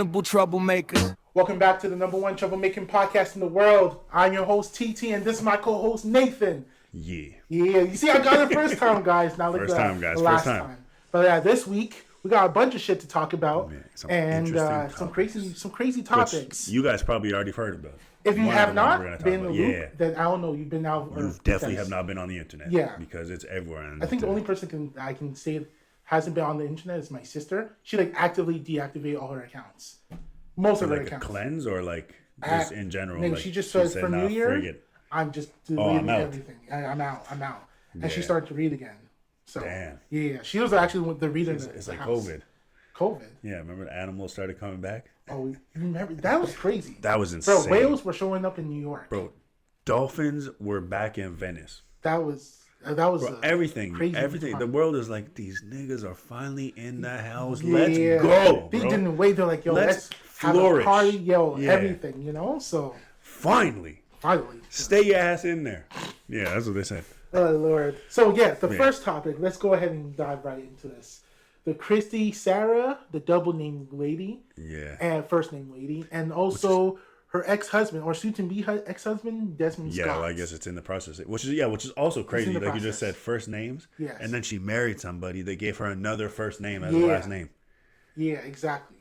Unreasonable troublemakers. Welcome back to the number one troublemaking podcast in the world. I'm your host, Tetteh, and this is my co-host, Nathan. Yeah. You see, I got it first time, guys. Not like First the, time, guys. the last First time. But this week, we got a bunch of shit to talk about. Man, some crazy topics. Which you guys probably already heard about. If you One have of them not we're gonna talk been in the about. loop, then I don't know. You've been out. You definitely have not been on the internet. Yeah. Because it's everywhere. On I think the only person I can say hasn't been on the internet is my sister. She actively deactivated all her accounts. Most of her accounts. A cleanse or just in general? No, she just said for New Year, I'm just deleting everything. I'm out. And she started to read again. So damn. Yeah, she was actually the reader. It's like house. COVID. Yeah, remember the animals started coming back? Oh, you remember? That was crazy. That was insane. Bro, whales were showing up in New York. Bro, dolphins were back in Venice. That was bro, everything. Crazy. The world is like, these niggas are finally in the house. Let's go, They bro. didn't wait. They're like, yo, let's flourish. Have a party, everything, So finally. Stay your ass in there. Yeah, that's what they said. Oh, Lord. So, first topic, let's go ahead and dive right into this. The Kristy, Sarah, the double name lady. Yeah. And first name lady. And also her ex-husband, or soon-to-be ex-husband, Desmond Scott. Yeah, well, I guess it's in the process. Which is also crazy. Like you just said, first names. Yes. And then she married somebody that gave her another first name as a last name. Yeah, exactly.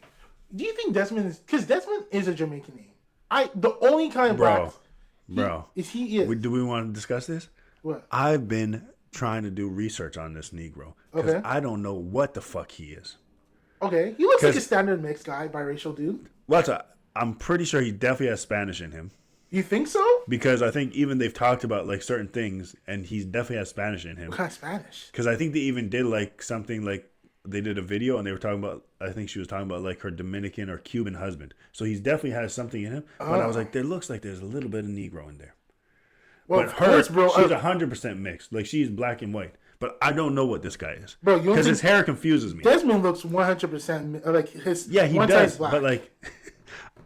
Do you think Desmond is... Because Desmond is a Jamaican name. The only kind of black... Bro. He is. Do we want to discuss this? What? I've been trying to do research on this Negro. Because I don't know what the fuck he is. Okay. He looks like a standard mixed guy, biracial dude. Well, I'm pretty sure he definitely has Spanish in him. You think so? Because I think even they've talked about certain things, and he definitely has Spanish in him. What kind of Spanish? Because I think they even did something they did a video and they were talking about, I think she was talking about her Dominican or Cuban husband. So he definitely has something in him. But I was like, there looks like there's a little bit of Negro in there. Well, but her, she's 100% mixed. She's black and white. But I don't know what this guy is. Bro, because his hair confuses me. Desmond looks 100% his. Yeah, he does. But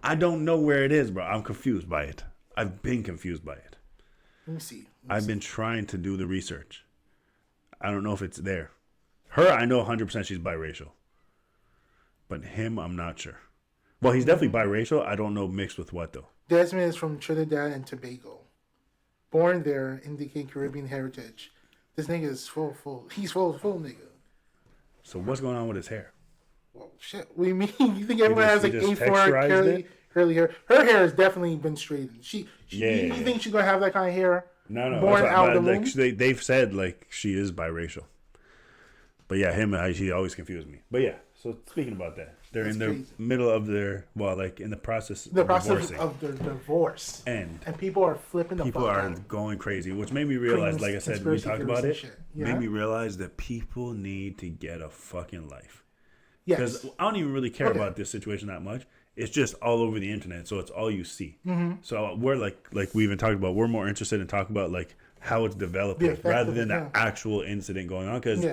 I don't know where it is, bro. I'm confused by it. I've been confused by it. Let me see. I've been trying to do the research. I don't know if it's there. Her, I know 100% she's biracial. But him, I'm not sure. Well, he's definitely biracial. I don't know mixed with what, though. Desmond is from Trinidad and Tobago. Born there, indicating Caribbean heritage. This nigga is full. He's full nigga. So what's going on with his hair? Well, shit. What do you mean? You think everyone has A4 curly hair? Her hair has definitely been straightened. You think she's gonna have that kind of hair? No. Born out of the womb? They've said she is biracial. But yeah, he always confused me. But yeah, so speaking about that, they're in the middle of their in the process of their divorce, and people are flipping the people are going crazy, which made me realize, like I said, we talked about it. Made me realize that people need to get a fucking life. Because I don't even really care about this situation that much. It's just all over the internet, so it's all you see. Mm-hmm. So we're like we even talked about, we're more interested in talking about how it's developing rather than the actual incident going on. Because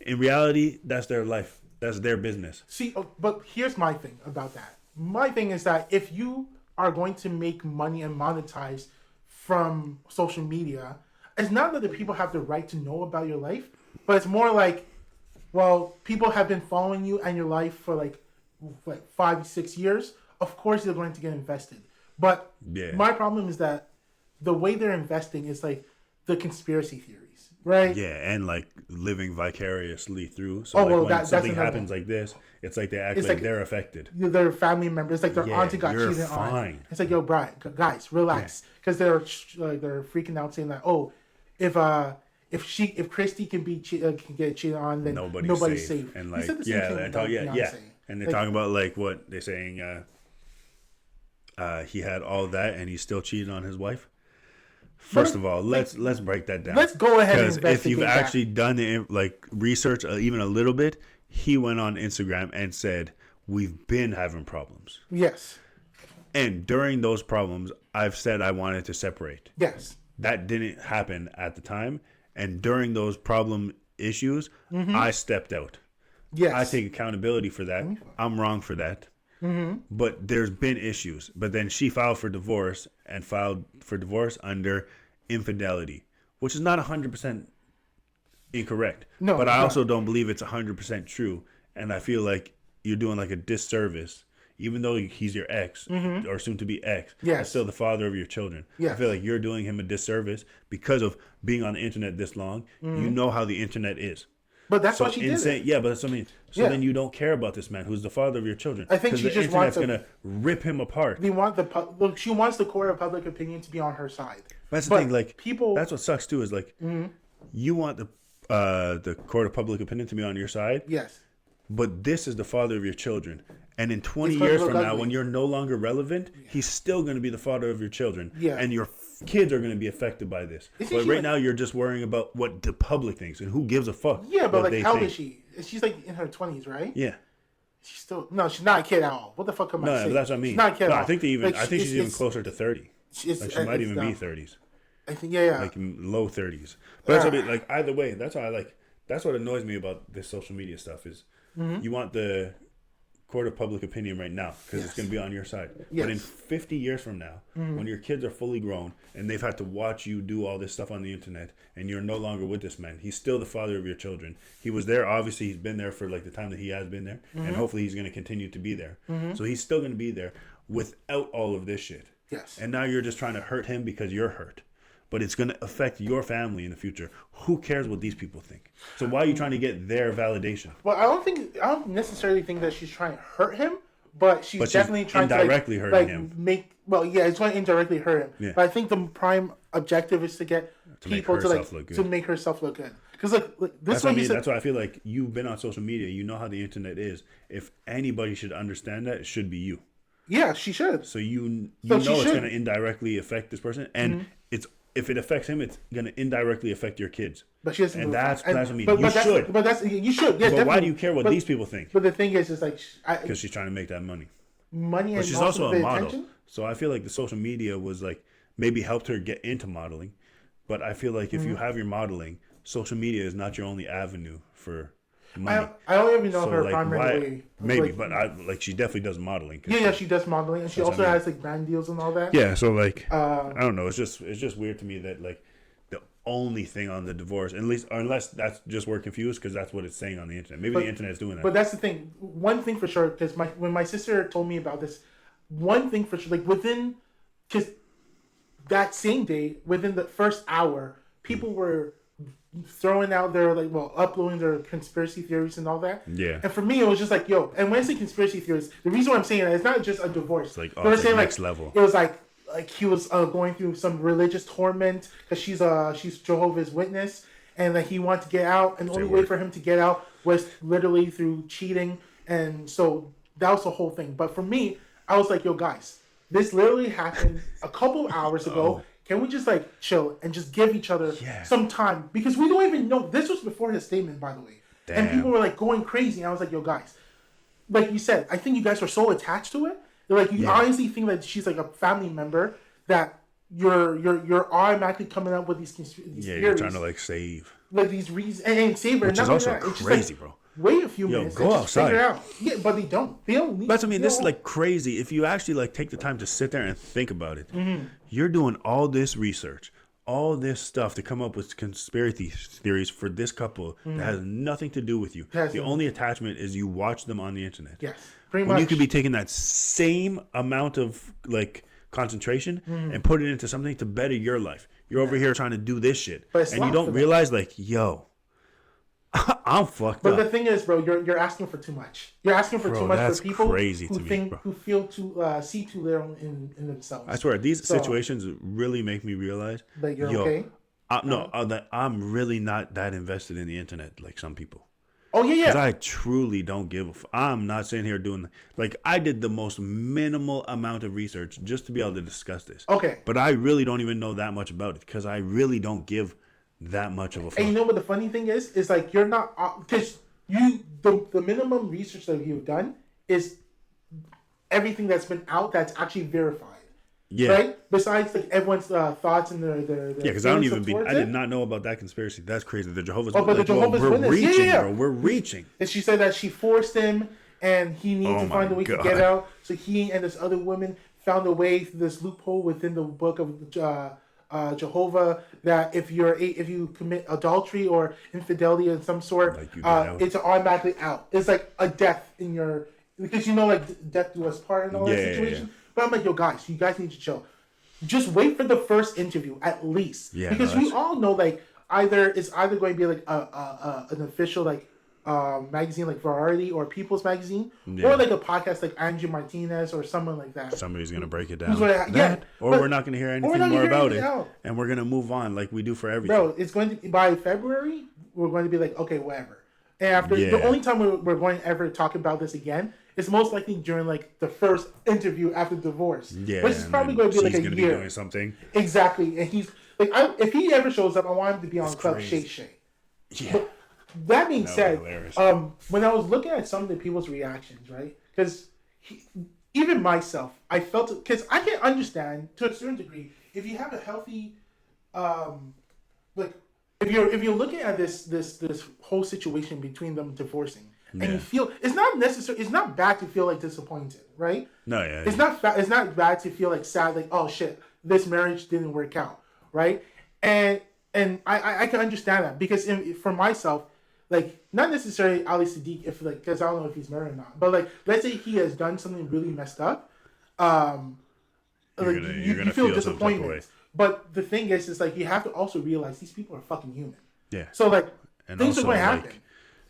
in reality, that's their life. That's their business. See, but here's my thing about that. My thing is that if you are going to make money and monetize from social media, it's not that the people have the right to know about your life, but it's more people have been following you and your life for 5-6 years. Of course, they're going to get invested. But my problem is that the way they're investing is the conspiracy theories. Right. Yeah, and living vicariously through. So when something happens like this, it's they act like they're affected. Their family members, their auntie got cheated on. It's yo, Brian, guys, relax, because they're freaking out saying that if Kristy can get cheated on, then nobody's safe. And and they're talking about what they're saying. He had all that, and he still cheated on his wife. First of all, let's break that down. Let's go ahead and investigate. Because if you've actually done research even a little bit, he went on Instagram and said, "We've been having problems." Yes. And during those problems, I've said I wanted to separate. Yes. That didn't happen at the time, and during those problem issues, I stepped out. Yes. I take accountability for that. I'm wrong for that. Mm-hmm. But there's been issues. But then she filed for divorce under infidelity, which is not 100% incorrect. No, but I also don't believe it's 100% true. And I feel like you're doing a disservice even though he's your ex or soon to be ex, yes. he's still the father of your children. Yes. I feel like you're doing him a disservice because of being on the internet this long. You know how the internet is. But that's why she did it. Yeah, but that's what I mean. So then you don't care about this man who's the father of your children. I think she just wants going to rip him apart. She wants the court of public opinion to be on her side. That's the thing. Like people, that's what sucks too. Is like you want the court of public opinion to be on your side. Yes. But this is the father of your children. And in 20 years from now, when you're no longer relevant, he's still going to be the father of your children. Yeah. And your kids are going to be affected by this. But right now, you're just worrying about what the public thinks and who gives a fuck. Yeah, but like, how old is she? She's like in her 20s, right? Yeah. She's still... No, she's not a kid at all. What the fuck am I saying? No, that's what I mean. She's not a kid at all. I think she's even closer to 30. She might even be 30s. I think, yeah. Like low 30s. But that's what I mean, like, either way, that's what annoys me about this social media stuff is you want the court of public opinion right now because it's going to be on your side. Yes. But in 50 years from now, when your kids are fully grown and they've had to watch you do all this stuff on the internet and you're no longer with this man, he's still the father of your children. He was there. Obviously, he's been there for like the time that he has been there. And hopefully he's going to continue to be there. So he's still going to be there without all of this shit. Yes. And now you're just trying to hurt him because you're hurt. But it's going to affect your family in the future. Who cares what these people think? So why are you trying to get their validation? Well, I don't necessarily think that she's trying to hurt him, but she's definitely trying to indirectly hurting him. It's going to indirectly hurt him. Yeah. But I think the prime objective is to get people to make herself look good. Because that's why I feel like you've been on social media. You know how the internet is. If anybody should understand that, it should be you. Yeah, she should. So you know it's going to indirectly affect this person, and if it affects him, it's going to indirectly affect your kids. But she doesn't. And that's what I mean. You should. Yeah, but why do you care what these people think? But the thing is like because she's trying to make that money. But she's also a model. Attention? So I feel like the social media was like maybe helped her get into modeling. But I feel like if you have your modeling, social media is not your only avenue for money. I don't even know her primary way. Maybe, but she definitely does modeling. Yeah, she does modeling, and she also has like brand deals and all that. Yeah, so like I don't know. It's just weird to me that like the only thing on the divorce, unless that's just we're confused because that's what it's saying on the internet. Maybe the internet is doing that. But that's the thing. One thing for sure, because when my sister told me about this, one thing for sure, like because that same day, within the first hour, people were throwing out their uploading their conspiracy theories and all that. Yeah. And for me, it was just like, yo. And when I say conspiracy theories, the reason why I'm saying that it's not just a divorce. It's like it's saying next level. It was like he was going through some religious torment because she's Jehovah's Witness, and like he wanted to get out, and the only way for him to get out was literally through cheating, and so that was the whole thing. But for me, I was like, yo, guys, this literally happened a couple hours ago. Can we just like chill and just give each other some time? Because we don't even know. This was before his statement, by the way. Damn. And people were like going crazy. And I was like, yo, guys, like you said, I think you guys are so attached to it. Like you honestly think that she's like a family member that you're automatically coming up with these theories. You're trying to like save. Like these reasons and save her. Which is also crazy, bro. Wait a few minutes. Go outside. Figure it out. Yeah, but they don't. They don't need. That's what I mean. This is like crazy. If you actually like take the time to sit there and think about it, you're doing all this research, all this stuff to come up with conspiracy theories for this couple that has nothing to do with you. The only attachment is you watch them on the internet. Yes, pretty much. When you could be taking that same amount of like concentration and put it into something to better your life. You're over here trying to do this shit, and you don't realize like, yo. I'm fucked up. But the thing is, bro, you're asking for too much. You're asking for too much for people who feel see too little in themselves. I swear, these situations really make me realize that you're okay. That I'm really not that invested in the internet like some people. Oh yeah. Because I truly don't give I'm not sitting here doing like I did the most minimal amount of research just to be able to discuss this. Okay. But I really don't even know that much about it because I really don't give that much of a fuck. And you know what the funny thing is like you're not because the minimum research that you've done is everything that's been out that's actually verified. Yeah. Right. Besides like everyone's thoughts and their because I did not know about that conspiracy. That's crazy. The Jehovah's Witness. The Jehovah's Witness. Reaching, bro. We're reaching. And she said that she forced him, and he needed to find a way to get out. So he and this other woman found a way through this loophole within the book of Jehovah that if you commit adultery or infidelity of some sort, it's automatically out. It's like a death in your because like death do us part and all that situation. Yeah. But I'm like, yo, guys, you guys need to chill. Just wait for the first interview at least, because we all know like it's either going to be like an official like magazine like Variety or People's Magazine, or like a podcast like Angie Martinez or someone like that. Somebody's gonna break it down. We're not gonna hear anything more about it, and we're gonna move on like we do for everything. Bro, it's going to be by February. We're going to be like, okay, whatever. And after the only time we're going to ever talk about this again is most likely during like the first interview after divorce, which is probably going to be like a year. Be doing something. Exactly, and he's like, if he ever shows up, I want him to be on Club Shay Shay. Yeah. But that being said, when I was looking at some of the people's reactions, right? Because even myself, I felt because I can understand to a certain degree if you have a healthy, like. If you're looking at this whole situation between them divorcing, and you feel it's not bad to feel like disappointed, right? No, yeah. It's not bad to feel like sad, like, oh shit, this marriage didn't work out, right? And I can understand that because for myself, like not necessarily Ali Siddiq, if like because I don't know if he's married or not, but like let's say he has done something really messed up, you feel disappointment. But the thing is like you have to also realize these people are fucking human. Yeah. So like things are going to happen.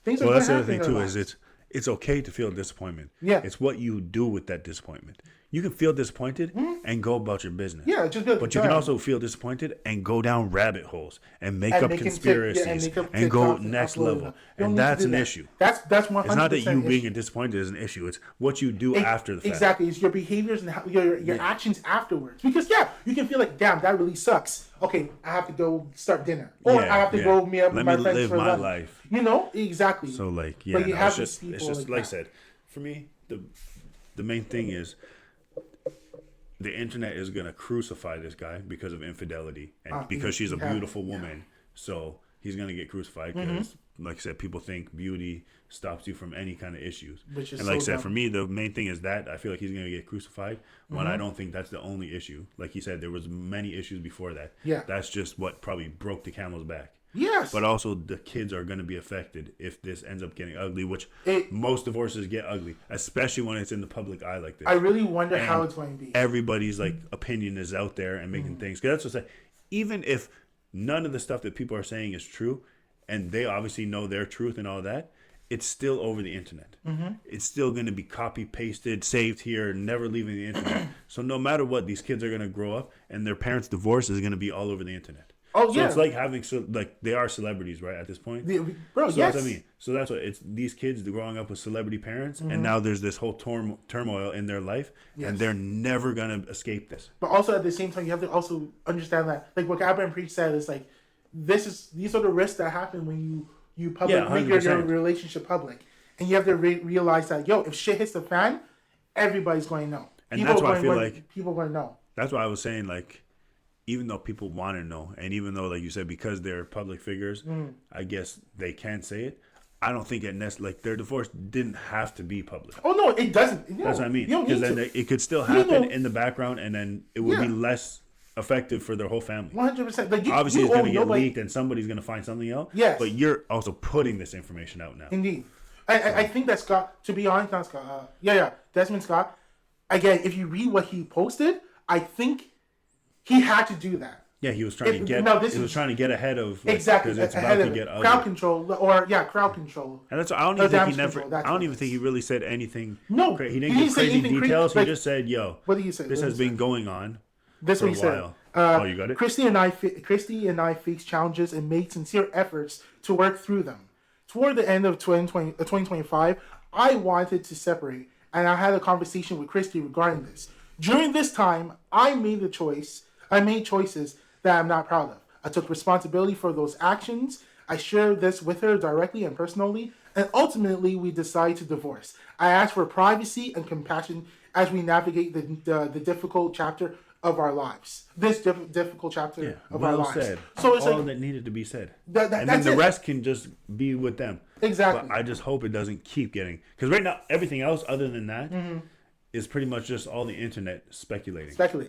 Things are going to happen. Well, that's the other thing too is it's okay to feel disappointment. Yeah. It's what you do with that disappointment. You can feel disappointed and go about your business. Yeah, just but you can also feel disappointed and go down rabbit holes and make up conspiracies and go next level. And that's an issue. That's 100%. It's not that you being disappointed is an issue. It's what you do after the fact. Exactly. It's your behaviors and your actions afterwards. Because you can feel like, damn, that really sucks. Okay, I have to go start dinner, or I have to go meet up with my friends for lunch. Let me live my life. You know, exactly. So like, but it's just like I said, for me, the main thing is. The internet is going to crucify this guy because of infidelity and because she's a beautiful woman. So he's going to get crucified because, like I said, people think beauty stops you from any kind of issues. And like I said, for me, the main thing is that I feel like he's going to get crucified when I don't think that's the only issue. Like he said, there was many issues before that. Yeah. That's just what probably broke the camel's back. Yes. But also the kids are going to be affected if this ends up getting ugly, which most divorces get ugly, especially when it's in the public eye like this. I really wonder how it's going to be. Everybody's like opinion is out there and making things. Because that's what I say. Even if none of the stuff that people are saying is true, and they obviously know their truth and all that, it's still over the internet. It's still going to be copy pasted, saved here, never leaving the internet. So no matter what, these kids are going to grow up, and their parents' divorce is going to be all over the internet. Oh, so it's like having they are celebrities, right? At this point, bro. So that's what I mean. So that's what it's. These kids growing up with celebrity parents, and now there's this whole turmoil in their life, and they're never gonna escape this. But also at the same time, you have to also understand that, like what Abba and Preach said, is like these are the risks that happen when you make your relationship public, and you have to realize that if shit hits the fan, everybody's going to know. And that's why I feel like people are going to know. That's why I was saying like. Even though people want to know, and even though, like you said, because they're public figures, I guess they can say it. I don't think their divorce didn't have to be public. Oh no, it doesn't. That's what I mean. Because then it could still happen in the background, and then it would be less effective for their whole family. 100%. Obviously, it's going to get leaked, and somebody's going to find something else. Yes. But you're also putting this information out now. Indeed, I think that Scott. To be honest, not Scott. Desmond Scott. Again, if you read what he posted, I think. He had to do that. Yeah, he was trying to get. He was trying to get ahead of exactly because it's about to get ugly. Crowd control crowd control. And that's I don't even think he never. I don't even think he really said anything. No, he didn't give crazy details. He just said, "Yo, what did he say? This has been going on this for a while." You got it. Kristy and I faced challenges and made sincere efforts to work through them. Toward the end of 2025, I wanted to separate, and I had a conversation with Kristy regarding this. During this time, I made choices that I'm not proud of. I took responsibility for those actions. I shared this with her directly and personally, and ultimately we decided to divorce. I asked for privacy and compassion as we navigate the difficult chapter of our lives. This difficult chapter of our lives. Said. So it's all that needed to be said. And then the rest can just be with them. Exactly. But I just hope it doesn't keep getting... Because right now, everything else other than that... is pretty much just all the internet speculating. That's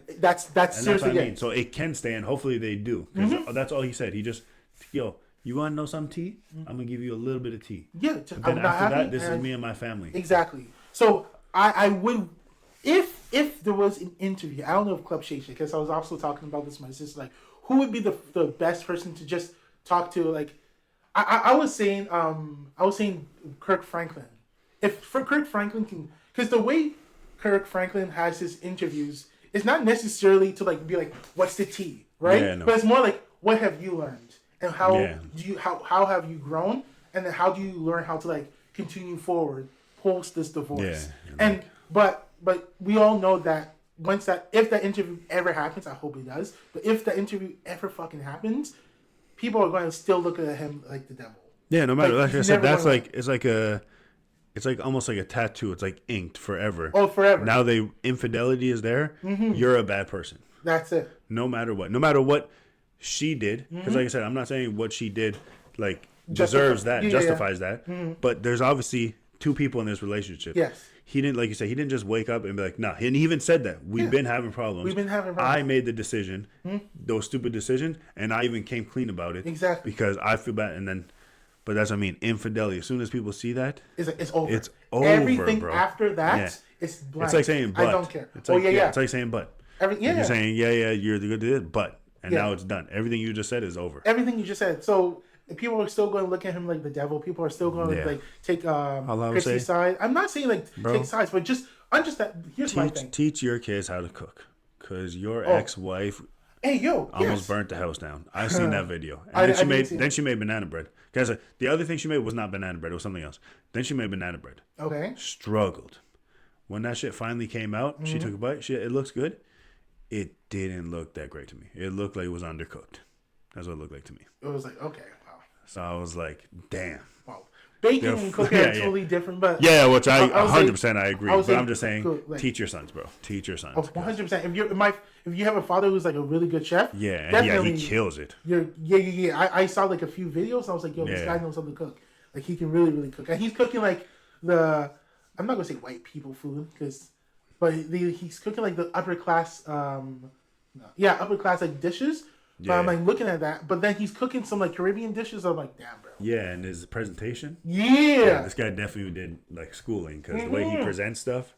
seriously what I mean. So it can stay, and hopefully they do. Because that's all he said. He just, you want to know some tea? I'm going to give you a little bit of tea. Yeah. But then after that, this is me and my family. Exactly. So I would, if there was an interview, I don't know if Club Shay, because I was also talking about this with my sister, like, who would be the best person to just talk to? Like, I was saying Kirk Franklin. If for Kirk Franklin can, because the way Kirk Franklin has his interviews, it's not necessarily to like be like, what's the tea, right? Yeah, no. But it's more like, what have you learned, and how do you how have you grown, and then how do you learn how to like continue forward post this divorce? And but we all know that if that interview ever happens, I hope it does. But if the interview ever fucking happens, people are going to still look at him like the devil. Yeah, no matter. Like I said, that's like it's like almost like a tattoo. It's like inked forever. Oh, forever. Now infidelity is there. Mm-hmm. You're a bad person. That's it. No matter what she did, because like I said, I'm not saying what she did like deserves that, justifies that. Mm-hmm. But there's obviously two people in this relationship. Yes. He didn't, like you said, he didn't just wake up and be like, nah. And he even said that. We've been having problems. I made the decision, those stupid decisions, and I even came clean about it. Exactly. Because I feel bad. And then, but that's what I mean. Infidelity. As soon as people see that, it's over. It's over, everything bro. after that, it's blank. It's like saying but. I don't care. It's like, it's like saying but. You're saying, you're the good to it, but. And now it's done. Everything you just said is over. Everything you just said. So people are still going to look at him like the devil. People are still going to like take Kristy's side. I'm not saying like take sides, but just understand. Here's my thing. Teach your kids how to cook, because your ex-wife almost burnt the house down. I seen that video. And then she made banana bread. Because the other thing she made was not banana bread. It was something else. Then she made banana bread. Okay. Struggled. When that shit finally came out, she took a bite. It looks good. It didn't look that great to me. It looked like it was undercooked. That's what it looked like to me. It was like, okay, wow. So I was like, damn. Wow. Baking and cooking are totally different, but... Yeah, which I 100% I agree. But I'm just saying, teach your sons, bro. Teach your sons. Oh, 100%. If you have a father who's like a really good chef... Yeah, he kills it. I saw like a few videos, and I was like, this guy knows how to cook. Like, he can really, really cook. And he's cooking like I'm not going to say white people food, but he's cooking like the upper class, upper class like dishes. But I'm like looking at that. But then he's cooking some like Caribbean dishes. I'm like, damn, bro. Yeah, and his presentation. Yeah, this guy definitely did like schooling, because the way he presents stuff.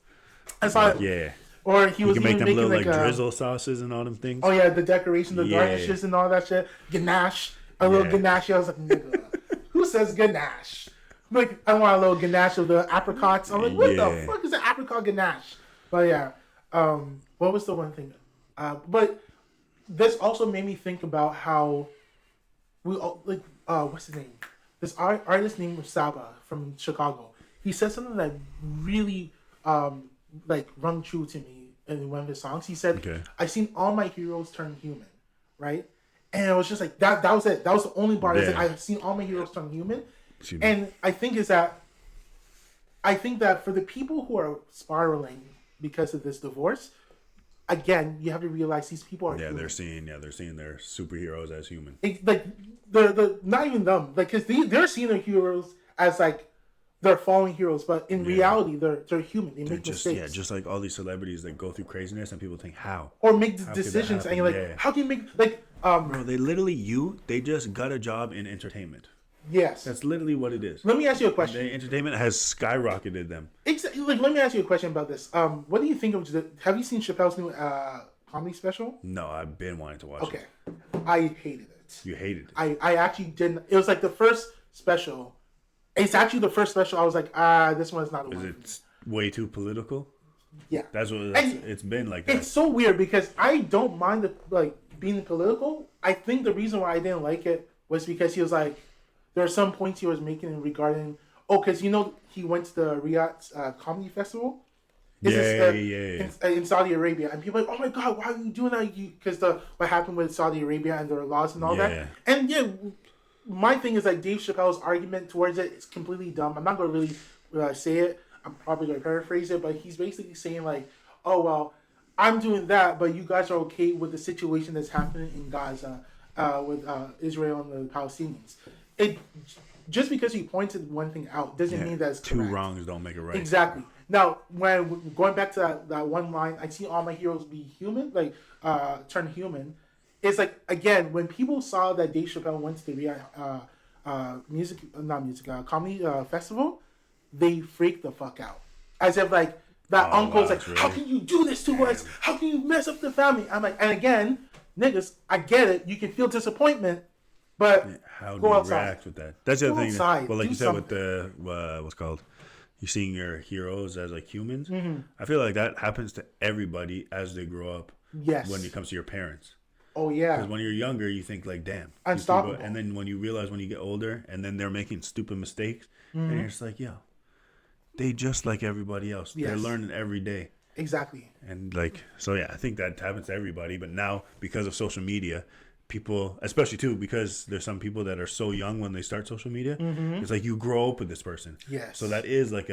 I saw it. Yeah. Or he was make them little like drizzle sauces and all them things. Oh yeah, the decoration, the garnishes and all that shit. Ganache, a little ganache. I was like, nigga, who says ganache? Like, I want a little ganache of the apricots. I'm like, what the fuck is an apricot ganache? But yeah, what was the one thing? But this also made me think about how we all, like, what's his name? This artist named Saba from Chicago. He said something that really, like, rung true to me in one of his songs. He said, "I've seen all my heroes turn human," right? And it was just like that. That was it. That was the only part. Like, I've seen all my heroes turn human. And I think that for the people who are spiraling because of this divorce, again, you have to realize these people are human. they're seeing their superheroes as human. Like the not even them, like, because they're seeing their heroes as like they're fallen heroes, but in reality they're human. They make mistakes. Yeah, just like all these celebrities that go through craziness and people think how make decisions and you're like, how can you make like bro, they just got a job in entertainment. Yes, that's literally what it is. Let me ask you a question. The entertainment has skyrocketed them. Exactly. Like, let me ask you a question about this. What do you think of have you seen Chappelle's new comedy special? No, I've been wanting to watch it. Okay, I hated it. You hated it? I actually didn't. It was like the first special. It's actually the first special. I was like, this one's not the one. Is it way too political? Yeah, that's what it's been like. That. It's so weird because I don't mind being political. I think the reason why I didn't like it was because he was like, there are some points he was making regarding because he went to the Riyadh Comedy Festival. In Saudi Arabia, and people are like, oh my god, why are you doing that? Because what happened with Saudi Arabia and their laws and all that. And my thing is like Dave Chappelle's argument towards it is completely dumb. I'm not going to really say it. I'm probably going to paraphrase it, but he's basically saying like, oh well, I'm doing that, but you guys are okay with the situation that's happening in Gaza with Israel and the Palestinians. Just because he pointed one thing out doesn't mean that it's correct. Two wrongs don't make it right. Exactly. Now, when going back to that one line, I see all my heroes be human, like turn human. It's like, again, when people saw that Dave Chappelle went to the comedy festival, they freaked the fuck out. as if like that uncle's like, really? how can you do this to us? How can you mess up the family? I'm like, and again, niggas, I get it. You can feel disappointment, but how do go you outside. react with that? That's the other thing. Outside, Well, like you said something. with the what's called, you seeing your heroes as like humans. Mm-hmm. I feel like that happens to everybody as they grow up. Yes. When it comes to your parents. Oh yeah. Because when you're younger, you think like, damn, unstoppable. And then when you realize when you get older, and then they're making stupid mistakes, Mm-hmm. and you're just like, yo, they just like everybody else. Yes. They're learning every day. Exactly. And like, so yeah, I think that happens to everybody. But now, because of social media, people, especially too, because there's some people that are so young when they start social media, it's like you grow up with this person. Yes. So that is like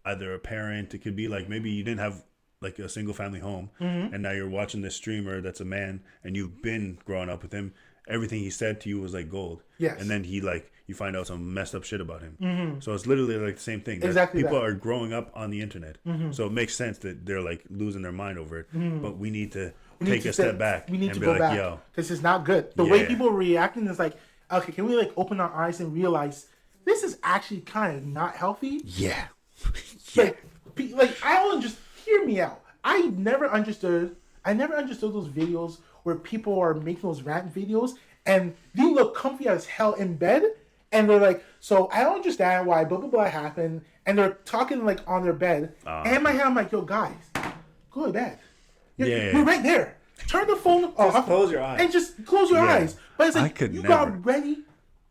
either a parent, it could be like maybe you didn't have like a single family home, and now you're watching this streamer that's a man, and you've been growing up with him. Everything he said to you was like gold. Yes. And then you find out some messed up shit about him. So it's literally like the same thing. Exactly. People are growing up on the internet. So it makes sense that they're like losing their mind over it. But we need to take a step back. We need and to be go like, back. yo, this is not good. The way people are reacting is like, okay, can we like open our eyes and realize this is actually kind of not healthy? yeah. Like I don't just hear me out. I never understood those videos where people are making those rant videos and they look comfy as hell in bed and they're like, so I don't understand why blah blah blah happened, and they're talking like on their bed. And in my head I'm like, yo guys, go to bed. You're right there. Turn the phone off. Close your eyes. And just close your eyes. But it's like got ready.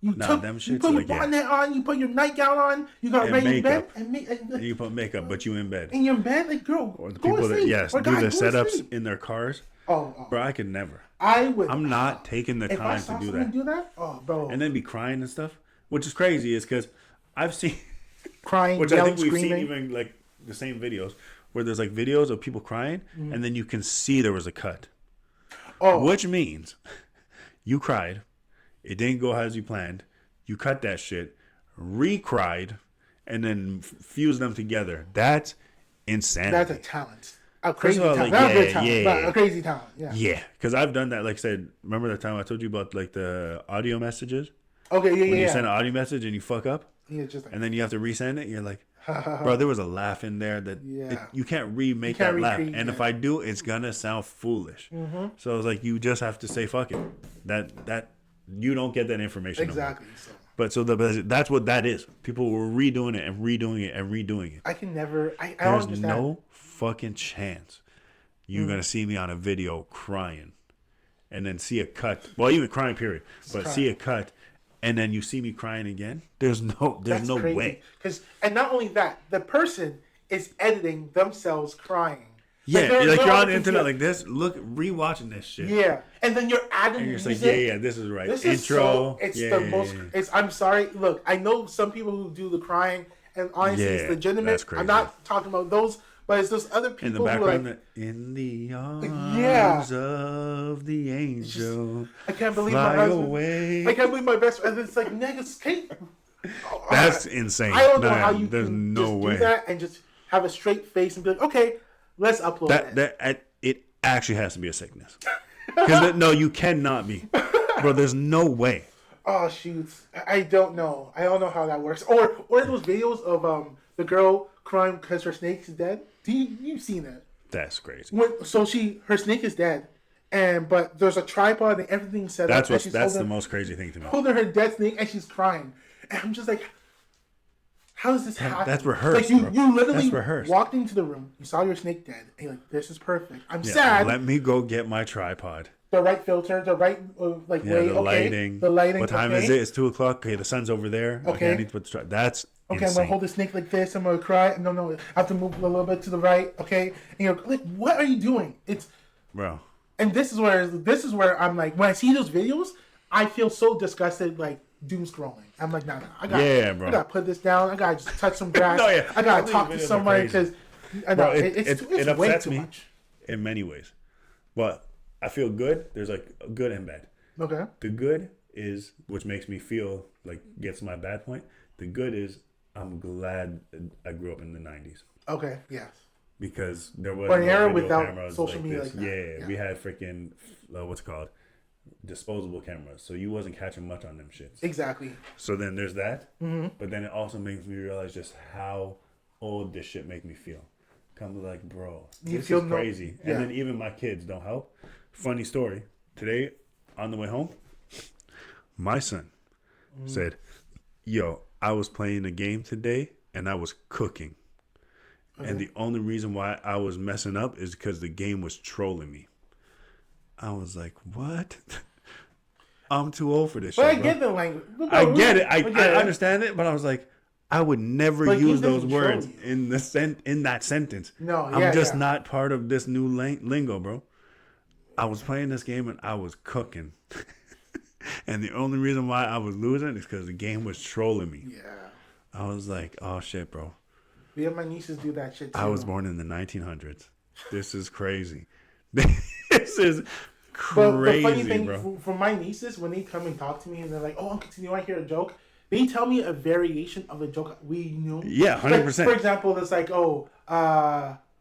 You you put your bonnet on, you put your nightgown on, you got ready in bed, and you put makeup, but you in bed. And you're in bed, like girl, Or the go people to sleep. that do the setups in their cars. Bro, I could never. I would. I'm not taking the time to do that. Do that? Oh, bro. And then be crying and stuff, which is crazy, is because I've seen crying, which yelling, I think we've screaming. seen even like the same videos where there's like videos of people crying, and then you can see there was a cut. Which means you cried, it didn't go as you planned. You cut that shit, re-cried, and then fuse them together. That's insanity. That's a talent. A crazy talent. Like, not a good talent, but a crazy talent. Yeah. Yeah, because I've done that. Like I said, remember that time I told you about like the audio messages? Okay, When you send an audio message and you fuck up, just like, and then you have to resend it, you're like, bro, there was a laugh in there that you can't remake that laugh. And if I do, it's gonna sound foolish. So it's like you just have to say fuck it. That you don't get that information. Exactly. But that's what that is. People were redoing it and redoing it and redoing it. I can never. I There's don't understand. no fucking chance you're gonna see me on a video crying, and then see a cut. Well, even crying period, but see a cut, and then you see me crying again. There's no crazy. way. And not only that, the person is editing themselves crying. Yeah, like you're on the internet like this. Look, rewatching this shit. Yeah, and then you're adding. And you're just music. like, yeah, this is right. This Intro. It's the most. It's. I'm sorry. Look, I know some people who do the crying, and honestly, it's legitimate. That's crazy. I'm not talking about those, but it's those other people in the background. who like, in the arms of the angel. I can't believe fly my husband. Away. I can't believe my best friend. It's like niggas. That's insane. I don't know how you there's can no just way. do that and just have a straight face and be like, okay, let's upload it actually has to be a sickness. Because no, you cannot be, bro. There's no way. Oh shoot, I don't know. I don't know how that works. Or those videos of the girl crying because her snake is dead. You've seen it? That's crazy. Her snake is dead, but there's a tripod and everything set up. That's the most crazy thing to me. Holding her dead snake and she's crying, and I'm just like, how does this happen? That's rehearsed. Like you literally walked into the room, you saw your snake dead, and you're like, this is perfect. I'm sad. Let me go get my tripod. The right filter, the right way. The lighting. The lighting. What time is it? It's 2:00. Okay, the sun's over there. Okay, I need to put the tripod. That's okay. Insane. I'm gonna hold the snake like this. I'm gonna cry. No, I have to move a little bit to the right. Okay, and you're like, what are you doing? It's bro. And this is where I'm like, when I see those videos, I feel so disgusted, like doom scrolling. I'm like, no, I gotta put this down. I gotta just touch some grass. I gotta talk to somebody because it upsets me in many ways. But I feel good. There's like a good and bad. Okay. The good is, which makes me feel like gets my bad point. The good is I'm glad I grew up in the 90s. Okay. Yes. Because there was an era without social like media this. like that. Yeah, we had freaking what's it called disposable cameras, so you wasn't catching much on them shits. Exactly. So then there's that, but then it also makes me realize just how old this shit make me feel. Come like, bro, this is crazy. And then even my kids don't help. Funny story. Today, on the way home, my son said, yo, I was playing a game today and I was cooking. Okay. And the only reason why I was messing up is because the game was trolling me. I was like, what? I'm too old for this shit. But I get the language. I get it. I understand it, but I was like, I would never use those words in that sentence. No, I'm just not part of this new lingo, bro. I was playing this game and I was cooking. And the only reason why I was losing is because the game was trolling me. Yeah. I was like, oh shit, bro. We have my nieces do that shit too. I was born in the 1900s. This is crazy. This is crazy, but the funny thing, bro. For my nieces, when they come and talk to me and they're like, oh, Uncle, you want to hear a joke? They tell me a variation of a joke we knew. Yeah, 100%. Like, for example, it's like,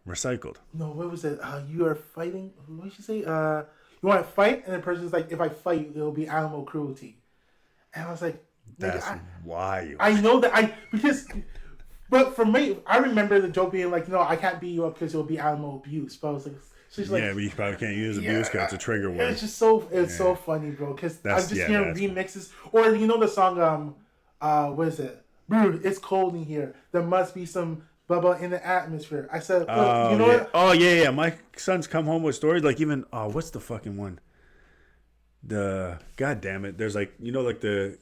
recycled. No, what was it? You are fighting. What did she say? You want to fight? And the person's like, if I fight, it'll be animal cruelty. And I was like, that's wild. I know that but for me, I remember the joke being like, no, I can't beat you up because it'll be animal abuse. But I was like, she's like, yeah, but you probably can't use abuse because it's a trigger word. It's just so, so funny, bro. Because I'm just hearing remixes. Or you know the song, what is it? Dude, it's cold in here. There must be some bubble in the atmosphere. I said, you know what? Oh, yeah. My son's come home with stories like even, what's the fucking one? God damn it. There's like, you know, like the,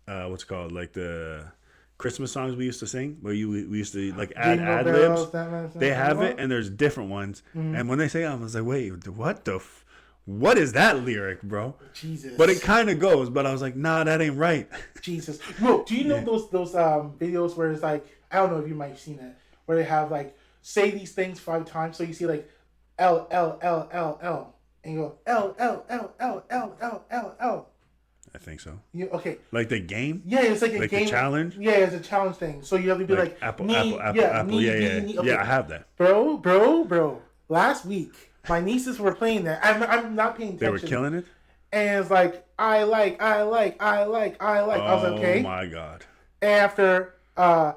what's it called? Like the Christmas songs we used to sing where we used to like add ad-libs. They have it and there's different ones. Mm-hmm. And when they say it, I was like, wait, what is that lyric, bro? Jesus. But it kind of goes, but I was like, nah, that ain't right. Jesus. Bro, do you know those videos where it's like, I don't know if you might have seen it, where they have like, say these things 5 times. So you see like L, L, L, L, L. And you go L, L, L, L, L, L, L, L. I think so. Okay. Like the game? Yeah, it's like a game. Like the challenge? Yeah, it's a challenge thing. So you have to be like apple. Yeah, okay. Yeah, I have that. Bro. Last week, my nieces were playing that. I'm not paying attention. They were killing it? And it's like, I like. I was like, okay. Oh my God. After, and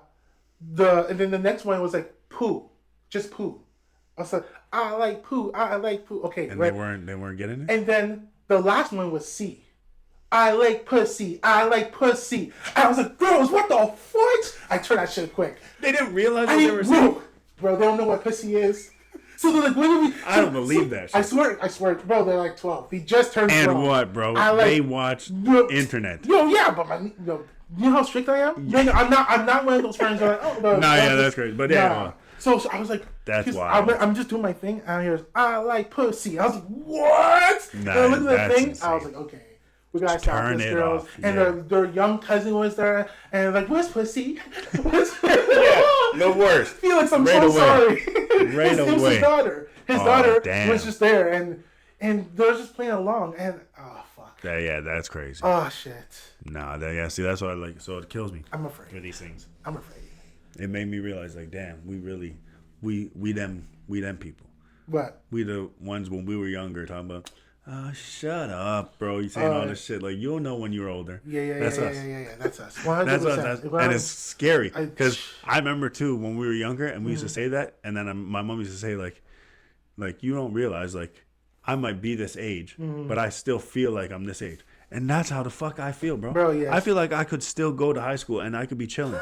then the next one was like, poo. Just poo. I was like, I like poo. Okay. And right? they weren't getting it? And then the last one was C. I like pussy. I was like, girls, what the what? I turned that shit quick. They didn't realize what they were saying. Bro, they don't know what pussy is. So they're like, what do we? I don't believe that shit. I swear, bro, they're like 12. He just turned 12. And what, bro? They watch internet. Yo, yeah, but you know how strict I am? No, I'm not one of those friends that are like, oh, no. That's great. But yeah. Nah. So I was like, that's why I'm just doing my thing. And I hear, I like pussy. I was like, what? And I looked at the thing. Insane. I was like, okay. We gotta stop this, girls. And their young cousin was there, and like, where's pussy? No worse. Felix, I'm so sorry. Right away. It was his daughter. His daughter was just there, and they're just playing along, and fuck. Yeah, that's crazy. Oh shit. Nah, see, that's why I like. So it kills me. I'm afraid for these things. I'm afraid. It made me realize, like, damn, we really, we them people. What? We the ones when we were younger talking about. Shut up, bro. You saying all this shit. Like, you'll know when you're older. That's us. Yeah. That's us. 100%. That's us. And it's scary. Because I remember, too, when we were younger and we used to say that. And then my mom used to say, like, you don't realize, like, I might be this age, but I still feel like I'm this age. And that's how the fuck I feel, bro. Bro, yeah. I feel like I could still go to high school and I could be chilling.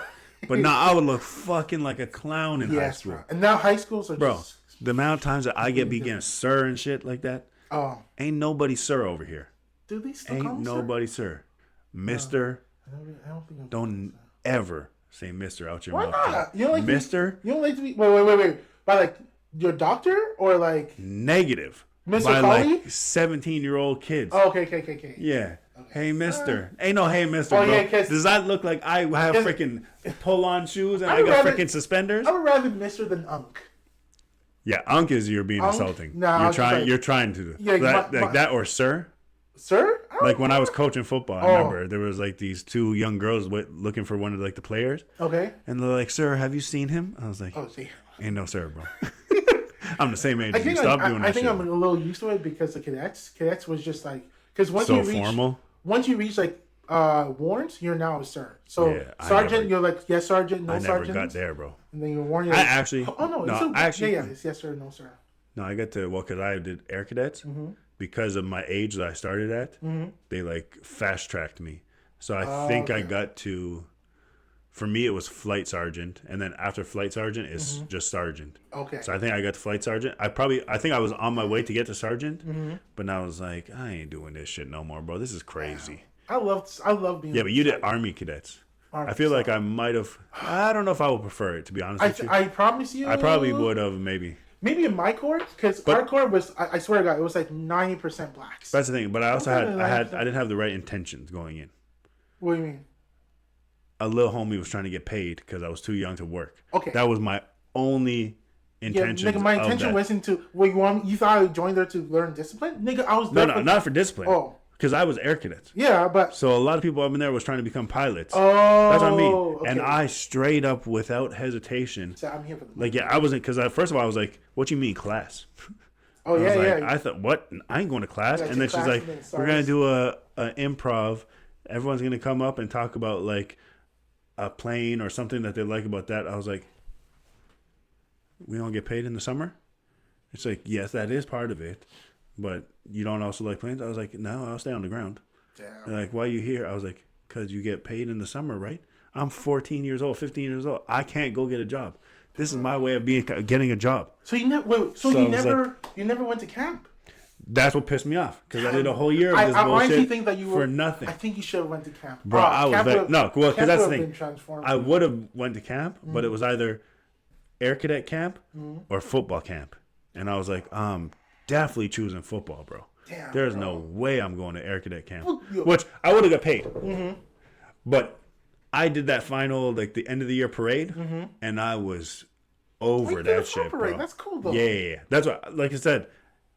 But now I would look fucking like a clown in high school. Bro. And now high schools are just... the amount of times that I get getting sir and shit like that. Oh. Ain't nobody sir over here. Do they still Ain't call him nobody sir. Mister. I don't think don't ever say Mister out your mouth. Why not? You don't like Mister? You don't like to be... Wait. By like your doctor or like... Negative. Mr. By Collie? like 17-year-old kids. Oh, okay. Yeah. Okay. Hey, mister. Ain't no hey, mister, bro. Yeah, does that look like I have freaking pull-on shoes and I got freaking suspenders? I would rather mister than unk. Yeah, unk is you're being insulting. No, you're trying to do that or sir. Sir? Like when I was coaching football, I remember there was like these 2 young girls looking for one of like the players. Okay. And they're like, "Sir, have you seen him?" I was like, "Oh, see, ain't no sir, bro." I'm the same age. Stop doing that. I think I'm a little used to it because the cadets was just like because once so formal. Once you reach like warrant, you're now a sir. So sergeant, you're like yes sergeant, no sergeant. I never got there, bro. And then you're warrant. I actually. Oh no, actually, it's yes sir, no sir. No, I got to because I did air cadets because of my age that I started at. They like fast tracked me, so I think I got to. For me, it was flight sergeant, and then after flight sergeant, it's just sergeant. Okay. So I think I got to flight sergeant. I think I was on my way to get to sergeant, but now I was like, I ain't doing this shit no more, bro. This is crazy. I love being. Yeah, but you did Army cadets. I feel like I might have. I don't know if I would prefer it, to be honest with you. I promise you. I probably would have maybe. Maybe in my corps, because our corps was, I swear to God, it was like 90% blacks. That's the thing, but I also I didn't have the right intentions going in. What do you mean? A little homie was trying to get paid because I was too young to work. Okay. That was my only intention. Yeah, nigga, my intention wasn't to. You thought I joined there to learn discipline? Nigga, I was there. No, not for discipline. Oh. Because I was air cadets. Yeah, but. So a lot of people up in there was trying to become pilots. Oh. That's what I mean. Okay. And I straight up, without hesitation. So I'm here for the money. Like, yeah, I wasn't. Because first of all, I was like, what you mean class? Oh, yeah. I thought, what? I ain't going to class. And then she's like, we're going to do a improv. Everyone's going to come up and talk about, like, a plane or something that they like about that. I was like, we don't get paid in the summer? It's like, yes, that is part of it, but you don't also like planes? I was like, no, I'll stay on the ground. Damn. They're like, why are you here? I was like, because you get paid in the summer, right? I'm 14 years old, 15 years old. I can't go get a job. This is my way of getting a job. So you never went to camp? That's what pissed me off because I did a whole year of this bullshit think that you were, for nothing. I think you should have went to camp, bro. I was because that's the thing. I would have went to camp, but it was either air cadet camp or football camp, and I was like, definitely choosing football, bro. Damn, there's no way I'm going to air cadet camp, which I would have got paid, but I did that final like the end of the year parade, and I was over that shit, bro. That's cool though. Yeah. That's what, like I said.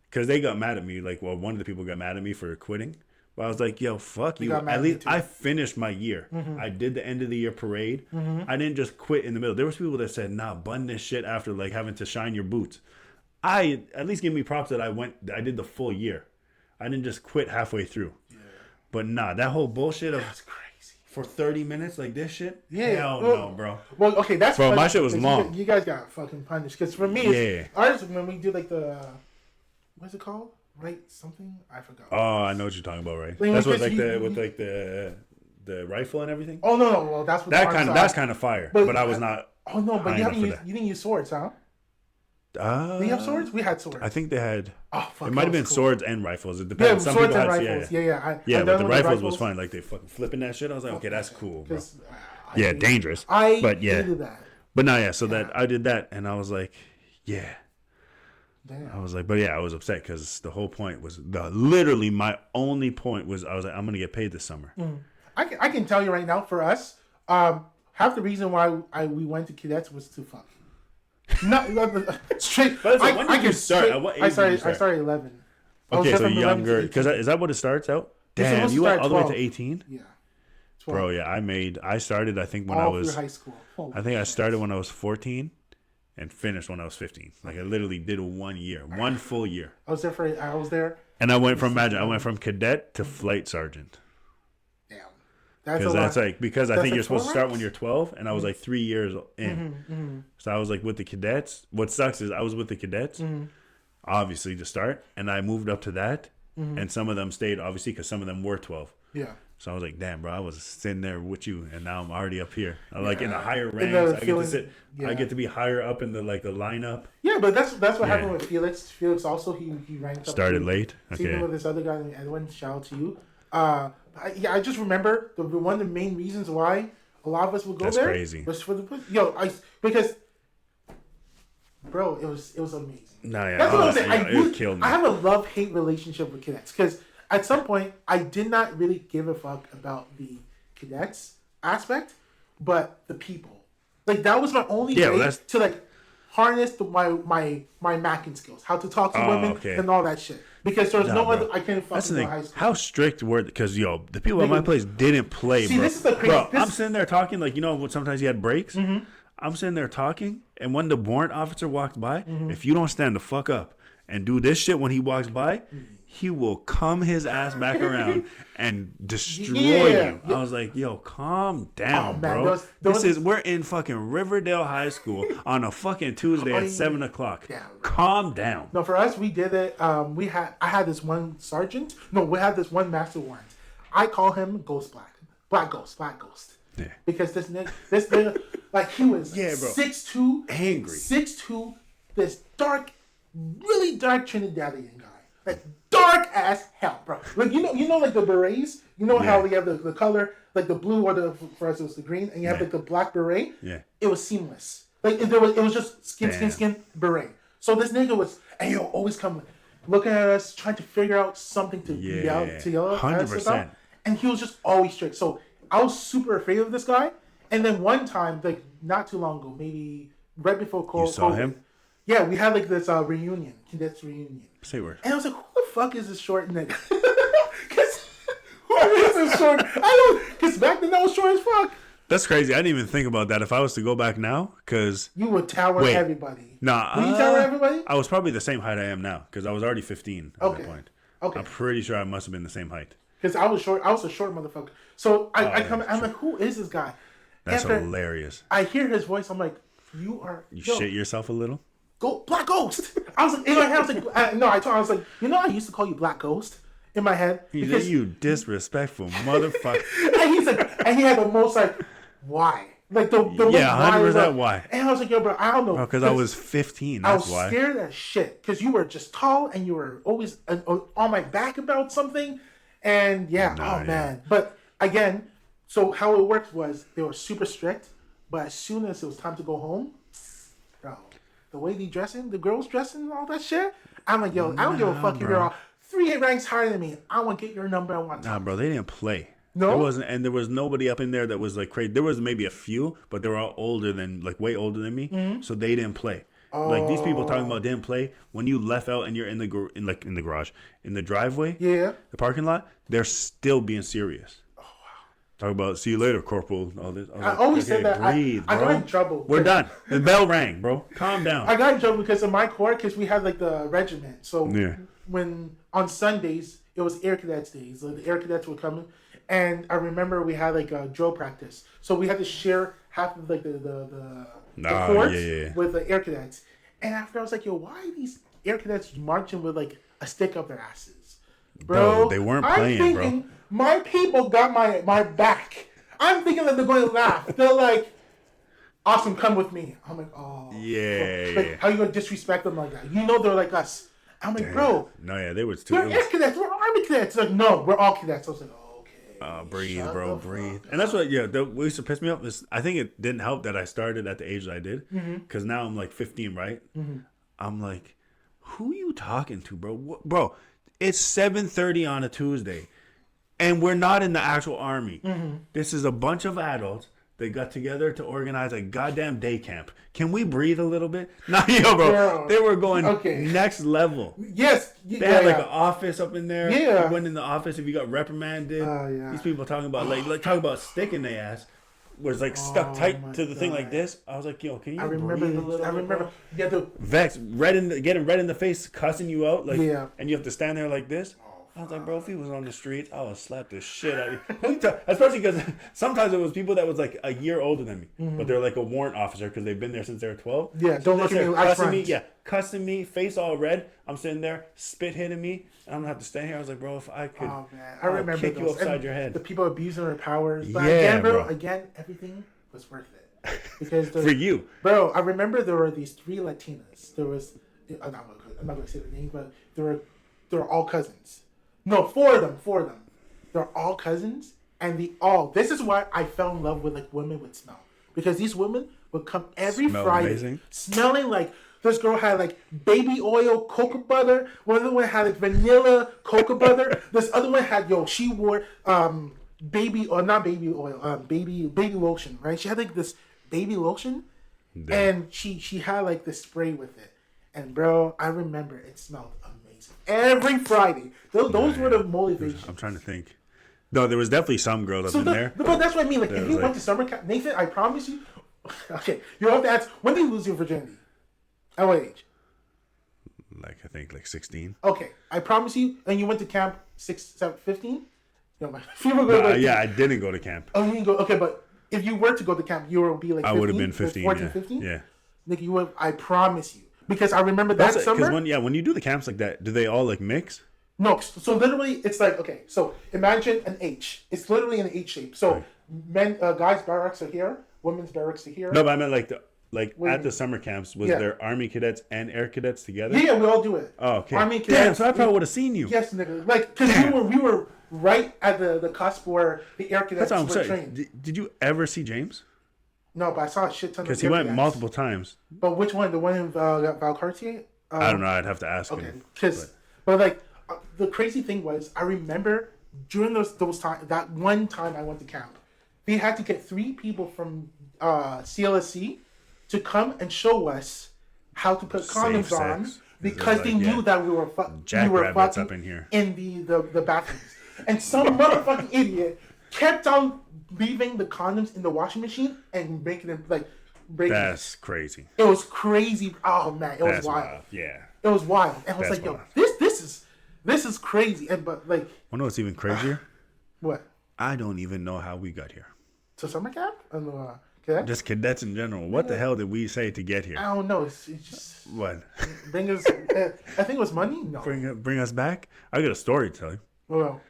Because they got mad at me. Like, well, one of the people got mad at me for quitting. But I was like, yo, fuck you. At least I finished my year. I did the end of the year parade. I didn't just quit in the middle. There was people that said, nah, bun this shit after like having to shine your boots. At least give me props that I did the full year. I didn't just quit halfway through. Yeah. But nah, that whole bullshit of that's crazy. For 30 minutes like this shit? Yeah. Hell no, bro. Well, okay, that's bro, my shit was long. You guys got fucking punished. Because for me, ours, when we do like the... What's it called? Right something? I forgot. Oh, I know what you're talking about, right? That's what the rifle and everything. Oh no, that's what that's kind of fire. But I was not. Oh no, but you didn't use swords, huh? Do you have swords? We had swords. I think they had. Oh fuck! It might have been swords and rifles. It depends. Some people had rifles. Yeah, but the rifles was fine. Like they fucking flipping that shit. I was like, okay, that's cool, bro. Yeah, dangerous. But yeah, hated that. But no, yeah. So that I did that, and I was like, yeah. Damn. I was like, but yeah, I was upset because the whole point was literally my only point was I was like, I'm gonna get paid this summer. I can tell you right now, for us, half the reason why we went to cadets was to fuck. Not straight. But when did you start? At what age did you start? I started 11. Okay, so younger. Because is that what it starts out? Damn, you went all the way to 18? Yeah. 12. Bro, yeah, I started. I think when I was high school. I think I started when I was 14. And finished when I was 15. Like I literally did 1 full year. I was there. And I went from cadet to flight sergeant. Damn. That's like, because I think you're supposed to start when you're 12, and I was like 3 years in. So I was like with the cadets. What sucks is I was with the cadets, obviously to start, and I moved up to that, and some of them stayed, obviously, because some of them were 12. Yeah. So I was like, damn, bro, I was sitting there with you, and now I'm already up here. I'm like in the higher ranks. I get to sit. Yeah. I get to be higher up in the lineup. Yeah, but that's what happened with Felix. Felix also he ranked up. Started late. Okay. Even with this other guy named Edwin. Shout out to you. I just remember one of the main reasons why a lot of us would go there. That's crazy. Was for the because, bro, it was amazing. No, yeah, that's what I'm saying. It killed me. I have a love-hate relationship with cadets because. At some point, I did not really give a fuck about the cadets aspect, but the people. Like that was my only way to like harness my macking skills, how to talk to women and all that shit. Because there's no other. I can't fucking go to high school. How strict were? Because the people at my place didn't play, bro. This is the crazy. Bro, I'm sitting there talking like sometimes you had breaks. I'm sitting there talking, and when the warrant officer walked by, if you don't stand the fuck up and do this shit when he walks by, he will come his ass back around and destroy you. I was like, yo, calm down, bro. We're in fucking Riverdale High School on a fucking Tuesday at 7 o'clock. Calm down. No, for us, we did it. I had this one sergeant. No, we had this one master warrant. I call him Ghost Black Ghost. Yeah. Because this nigga, like he was 6'2", angry, 6'2", this dark, really dark Trinidadian guy. Like dark as hell, bro. Like you know, like the berets. You know how we have the color, like the blue or for us it was the green, and you have like the black beret. Yeah. It was seamless. Like it was just skin beret. So this nigga was, and he'll always come looking at us, trying to figure out something to yell at us about. And he was just always strict. So I was super afraid of this guy. And then one time, like not too long ago, maybe right before COVID. You saw him? Yeah, we had like this reunion, cadets reunion. Say word. And I was like, who the fuck is this short nigga? Because who is this short? Because back then I was short as fuck. That's crazy. I didn't even think about that. If I was to go back now, because you would tower everybody. Nah, would you tower everybody? I was probably the same height I am now, because I was already 15 at that point. Okay. I'm pretty sure I must have been the same height. Because I was short. I was a short motherfucker. So I'm like, who is this guy? That's hilarious. I hear his voice. I'm like, you shit yourself a little? Go Black Ghost. I was like, in my head, I was like, I used to call you Black Ghost in my head. Because you disrespectful motherfucker. And he's like, and he had the most like, why? Like the 100% why. And I was like, yo, bro, I don't know. Because I was 15. That's why. I was scared as shit because you were just tall and you were always on my back about something. And man. But again, so how it worked was they were super strict, but as soon as it was time to go home, bro, the way they dressing, the girls dressing and all that shit, I'm like, yo, I don't give a fuck if you're all 3 ranks higher than me. I want to get your number at one time. Nah, bro, they didn't play. No, there wasn't, and there was nobody up in there that was like crazy. There was maybe a few, but they were all way older than me, so they didn't play. Like these people talking about didn't play. When you left out and you're in the garage, in the driveway, the parking lot, they're still being serious. Oh wow! Talk about see you later, Corporal. All this. I always said that. Breathe, I got in trouble. We're done. The bell rang, bro. Calm down. I got in trouble because of my corps, because we had like the regiment. So when on Sundays it was Air Cadets days, like the Air Cadets would come in. And I remember we had like a drill practice, so we had to share half of like the courts with the Air Cadets. And after I was like, yo, why are these Air Cadets marching with like a stick up their asses, bro? They weren't playing, I'm thinking, my people got my back. I'm thinking that they're going to laugh. They're like, awesome, come with me. I'm like, oh like how you gonna disrespect them like that? You know they're like us. I'm like, bro, they were too. We're Air Cadets. We're Army Cadets. Like, no, we're all cadets. I was like, oh. Breathe, bro, breathe. And that's what, what used to piss me off is I think it didn't help that I started at the age that I did. Because now I'm like 15, right? I'm like, who you talking to, bro? Bro, it's 7:30 on a Tuesday. And we're not in the actual army. This is a bunch of adults that got together to organize a goddamn day camp. Can we breathe a little bit? Nah, bro. They were going next level. Yes. They had like an office up in there. Yeah. You went in the office if you got reprimanded. These people talking about like talking about sticking their ass was like stuck tight to the thing like this. I was like, yo, can you breathe a little bit? I remember. You had to vex, getting red in the face, cussing you out, like, and you have to stand there like this. I was like, bro, if he was on the streets, I would slap the shit out of you. Especially because sometimes it was people that was like a year older than me, but they're like a warrant officer because they've been there since they were 12. Yeah, don't look at me. Cussing me, cussing me, face all red. I'm sitting there, spit hitting me, and I'm gonna have to stand here. I was like, bro, if I could, I remember kick you upside your head. The people abusing their powers. But again, everything was worth it because for you, bro. I remember there were these 3 Latinas. There was, I'm not gonna say the name, but they were all cousins. No, 4 of them. They're all cousins, and this is why I fell in love with like women with smell. Because these women would come every Friday smelling like, this girl had like baby oil cocoa butter. One other one had like vanilla cocoa butter. This other one had, she wore baby lotion, right? She had like this baby lotion, and she had like this spray with it. And bro, I remember it smelled amazing. Every Friday. Those were the motivations. I'm trying to think. No, there was definitely some girls up in there. But that's what I mean. Like, if you went to summer camp, Nathan, I promise you. Okay, you have to ask, when did you lose your virginity? At what age? like I think like 16. Okay, I promise you. And you went to camp 15. Yeah, I didn't go to camp. Oh, you didn't go. Okay, but if you were to go to camp, you would be like 15, I would have been 15, 14, 15? Yeah. Nigga, you would. I promise you, because I remember that summer. Because when you do the camps like that, do they all like mix? No, so literally, it's like, okay, so imagine an H. It's literally an H shape. So guys' barracks are here, women's barracks are here. No, but I meant at the summer camps, was there Army cadets and Air cadets together? Yeah, we all do it. Oh, okay. Army cadets. Damn, so I probably would have seen you. Yes, nigga. Like, because we were right at the cusp where the Air cadets were trained. Did you ever see James? No, but I saw a shit ton of Because he went multiple times. But which one? The one in Valcartier? I don't know. I'd have to ask him. But like, the crazy thing was, I remember during those times, that one time I went to camp, they had to get 3 people from CLSC to come and show us how to put condoms on, because they knew that we were fucking up in here in the bathrooms. And some motherfucking idiot kept on leaving the condoms in the washing machine and making them breaking. That's crazy. It was crazy. Oh man, it was wild. Yeah, it was wild. And I was like, yo, this is crazy. And but like, well, no, what's even crazier? What? I don't even know how we got here. To summer camp? Cadets? Just cadets in general. What the hell did we say to get here? I don't know. It's just what? Bring us. I think it was money. No. Bring us back. I got a story to tell you. Well,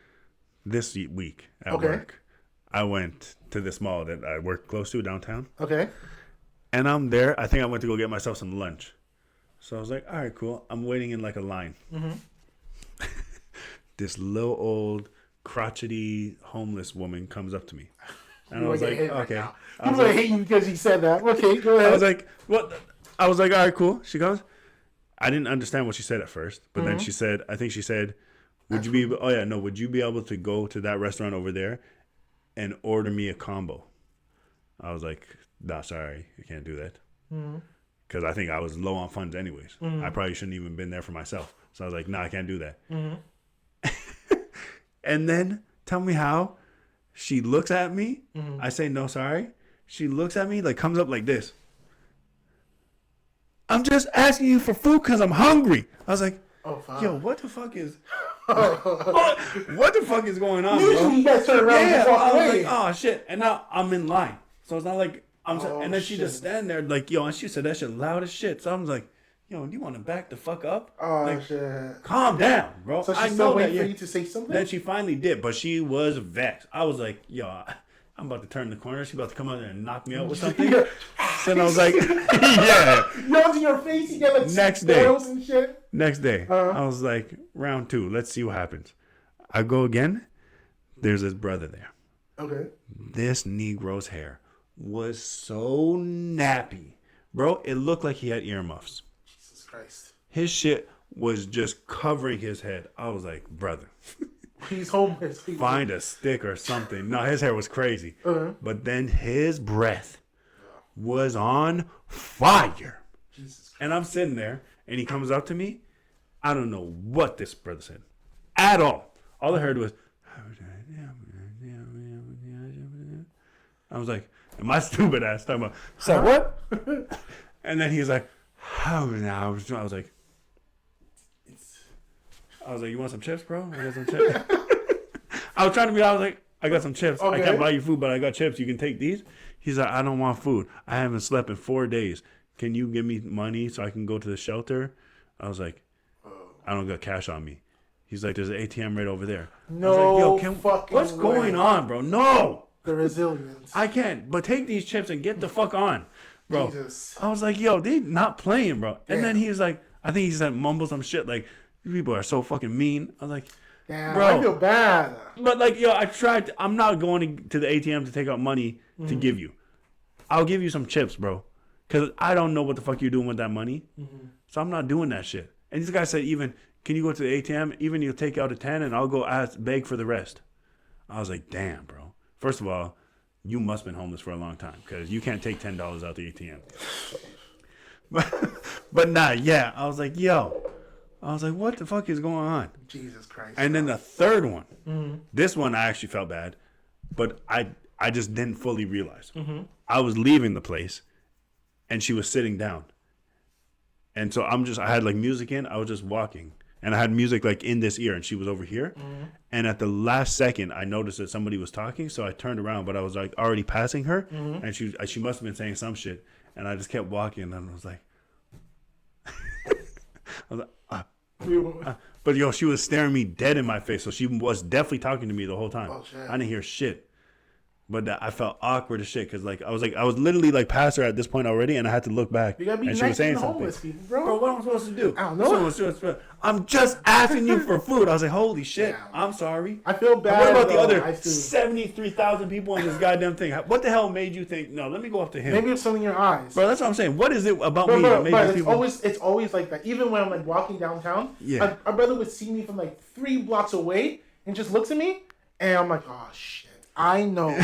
this week at work, I went to this mall that I work close to downtown. Okay. And I'm there. I think I went to go get myself some lunch. So I was like, all right, cool. I'm waiting in like a line. Mm-hmm. This little old crotchety homeless woman comes up to me. And I was like, okay. I'm going to hate you because you said that. Okay, go ahead. I was like, what? I was like, all right, cool. She goes, I didn't understand what she said at first. But then she said, would you be able to go to that restaurant over there and order me a combo? I was like, nah, sorry, I can't do that. Because I think I was low on funds anyways. I probably shouldn't even been there for myself. So I was like, nah, I can't do that. And then tell me how she looks at me. I say, no, sorry. She looks at me, like comes up like this. I'm just asking you for food because I'm hungry. I was like, yo, what the fuck is... what the fuck is going on, Usually you guys turn around and walk away. I was like, oh, shit. And now I'm in line. So it's not like... and then she just stand there like, yo, and she said that shit loud as shit. So I was like, yo, do you want to back the fuck up? Oh, like, shit. Calm down, bro. So she's still waiting for you to say something? Then she finally did, but she was vexed. I was like, yo, I'm about to turn the corner. She's about to come out there and knock me out with something. So I was like, yeah. Yells in your face, you get like next day and shit. Next day, I was like, round 2, let's see what happens. I go again. There's his brother there. Okay. This Negro's hair was so nappy. Bro, it looked like he had earmuffs. Jesus Christ. His shit was just covering his head. I was like, brother. He's homeless. Find a stick or something. No, his hair was crazy. But then his breath was on fire. Jesus Christ. And I'm sitting there, and he comes up to me. I don't know what this brother said. At all. All I heard was... I was like, and my stupid ass talking about, so what? And then he's like, how now? I was like, you want some chips, bro? I got some chips. I was like, I got some chips. Okay. I can't buy you food, but I got chips. You can take these. He's like, I don't want food. I haven't slept in 4 days. Can you give me money so I can go to the shelter? I was like, I don't got cash on me. He's like, there's an ATM right over there. No, I was like, yo, what's going on, bro? No. The resilience. I can't. But take these chips and get the fuck on, bro. Jesus. I was like, yo, they not playing, bro. And then he was like, I think he said mumble some shit like, you people are so fucking mean. I was like, damn, bro, I feel bad. But like, yo, I tried. I'm not going to the ATM to take out money to give you. I'll give you some chips, bro, because I don't know what the fuck you're doing with that money. So I'm not doing that shit. And this guy said, even, can you go to the ATM? Even you'll take out a 10 and I'll go beg for the rest. I was like, damn, bro. First of all, you must have been homeless for a long time because you can't take $10 out the ATM. But nah, yeah. I was like, yo. I was like, what the fuck is going on? Jesus Christ. And then the third one, this one I actually felt bad, but I just didn't fully realize. I was leaving the place, and she was sitting down. And so I had like music in. I was just walking, and I had music like in this ear, and she was over here. Mm-hmm. And at the last second, I noticed that somebody was talking, so I turned around, but I was like already passing her, mm-hmm. and she must have been saying some shit, and I just kept walking, and I was like, but yo, she was staring me dead in my face, so she was definitely talking to me the whole time. Oh, shit. I didn't hear shit. But I felt awkward as shit because I was literally like past her at this point already, and I had to look back. You gotta be and nice she was saying to something. Homeless people, bro. What am I supposed to do? I don't know. I'm just asking you for food. I was like, holy shit, yeah. I'm sorry. I feel bad. What about the other 73,000 people in this goddamn thing? What the hell made you think? No, let me go up to him. Maybe it's something in your eyes, bro. That's what I'm saying. What is it about me that made people? It's always like that. Even when I'm like walking downtown, yeah, my brother would see me from like 3 blocks away and just looks at me, and I'm like, oh shit, I know.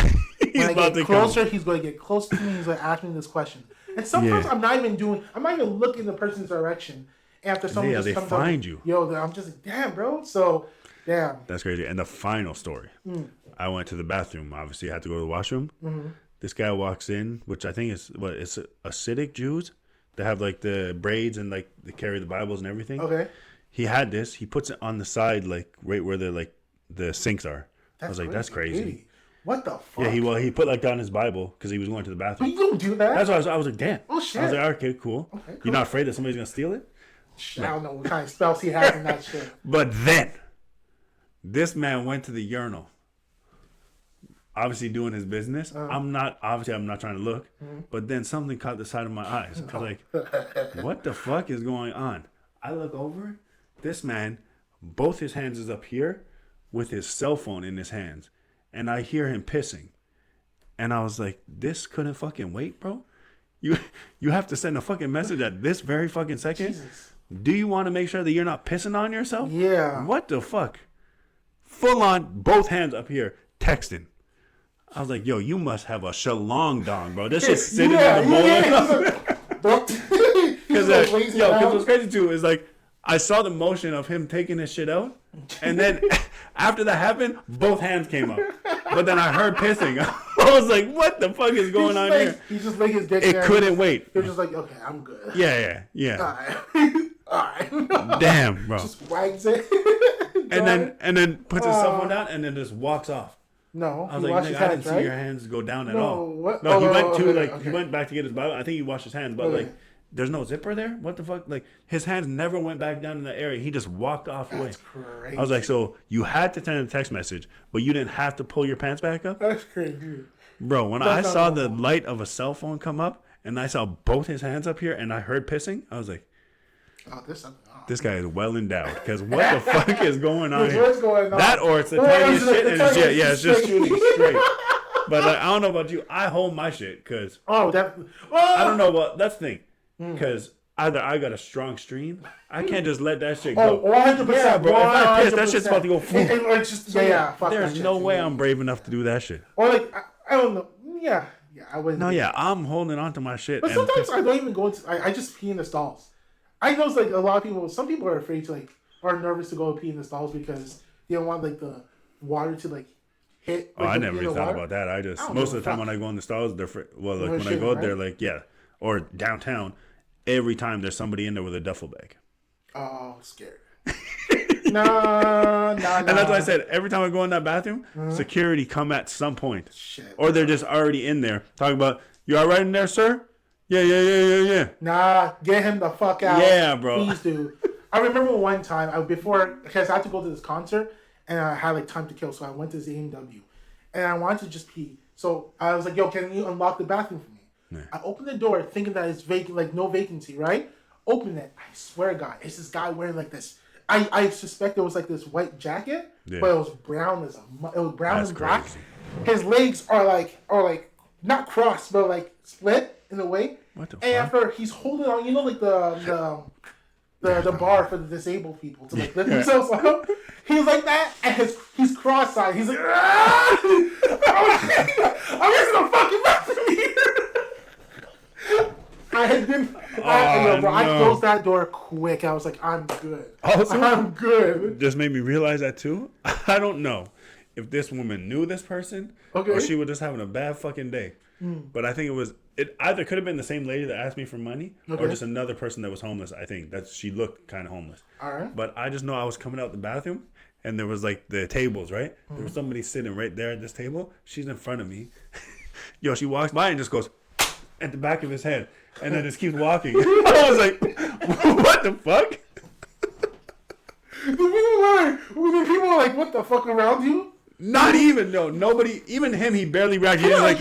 When I get closer, he's going to get close to me. He's going to ask me this question. And sometimes I'm not even looking in the person's direction. After someone just comes find up, you. Yo, I'm just like, damn, bro. So, damn. That's crazy. And the final story. I went to the bathroom. Obviously, I had to go to the washroom. Mm-hmm. This guy walks in, which I think is, it's Hasidic Jews. They have like the braids and like they carry the Bibles and everything. Okay. He had this. He puts it on the side, like right where the sinks are. I was like, that's crazy. What the fuck? Yeah, he put like down his Bible because he was going to the bathroom. But you don't do that. That's why I was like, damn. Oh shit. I was like, okay, cool. You're not afraid that somebody's gonna steal it? I don't know what kind of spells he has in that shit. But then, this man went to the urinal, obviously doing his business. I'm not trying to look, but then something caught the side of my eyes. I was like, what the fuck is going on? I look over, this man, both his hands is up here with his cell phone in his hands. And I hear him pissing. And I was like, this couldn't fucking wait, bro? You have to send a fucking message at this very fucking second? Jesus. Do you want to make sure that you're not pissing on yourself? Yeah. What the fuck? Full on, both hands up here, texting. I was like, yo, you must have a shalong dong, bro. This shit's sitting in the bowl. Because what's crazy too is like, I saw the motion of him taking his shit out. And then after that happened, both hands came up. But then I heard pissing. I was like, what the fuck is going on here? He's just like his dick. It couldn't wait. He was just like, okay, I'm good. Yeah. All right. Damn, bro. Just wags it. and then puts his cell phone down and then just walks off. No, I was like, I didn't see your hands go down at all. What? No, he went back to get his Bible. I think he washed his hands, but like, there's no zipper there? What the fuck? Like, his hands never went back down in the area. He just walked off away. That's crazy. I was like, so you had to send a text message, but you didn't have to pull your pants back up? That's crazy. Bro, when I saw the light of a cell phone come up, and I saw both his hands up here, and I heard pissing, I was like, this guy is well endowed. Because what the fuck is going on here? What's going on? That or it's the tiniest shit, and it's just shooting straight. But like, I don't know about you. I hold my shit, because I don't know what, that's the thing. Because either I got a strong stream, I can't just let that shit go. 100%. Yeah, bro. If I piss, that shit's about to go. There's no way I'm brave enough to do that shit. Or like, I don't know. Yeah, I wouldn't. No, I'm holding on to my shit. But sometimes I don't even go into. I just pee in the stalls. I know like a lot of people. Some people are afraid to are nervous to go pee in the stalls because they don't want like the water to hit. I never really thought about that. I just most of the time when I go in the stalls, they're when I go there, or downtown, every time there's somebody in there with a duffel bag. Oh, scared. Nah. And that's why I said every time I go in that bathroom, security come at some point. Shit. Or they're just already in there talking about, you all right in there, sir? Yeah. Nah, get him the fuck out. Yeah, bro. Please do. I remember one time, because I had to go to this concert, and I had time to kill, so I went to ZMW. And I wanted to just pee. So I was like, yo, can you unlock the bathroom for me? I opened the door thinking that it's vacant, no vacancy, right? Open it. I swear to God, it's this guy wearing this. I suspect it was this white jacket, but it was brown and black. Crazy. His legs are not crossed, but split in a way. What the fuck? And after he's holding on, the bar for the disabled people to lift themselves up. He's like that, and he's cross-eyed. He's like, I'm just gonna fucking bathroom here. I closed that door quick. I was like, I'm good. Also, I'm good. Just made me realize that too. I don't know if this woman knew this person or she was just having a bad fucking day. But I think it either could have been the same lady that asked me for money or just another person that was homeless. I think that she looked kind of homeless. All right. But I just know I was coming out the bathroom and there was like the tables, right? There was somebody sitting right there at this table. She's in front of me. Yo, she walks by and just goes at the back of his head and then just keeps walking. I was like, what the fuck? The people were like, what the fuck around you? Not even, no. Nobody, even him, he barely reacted. He was like,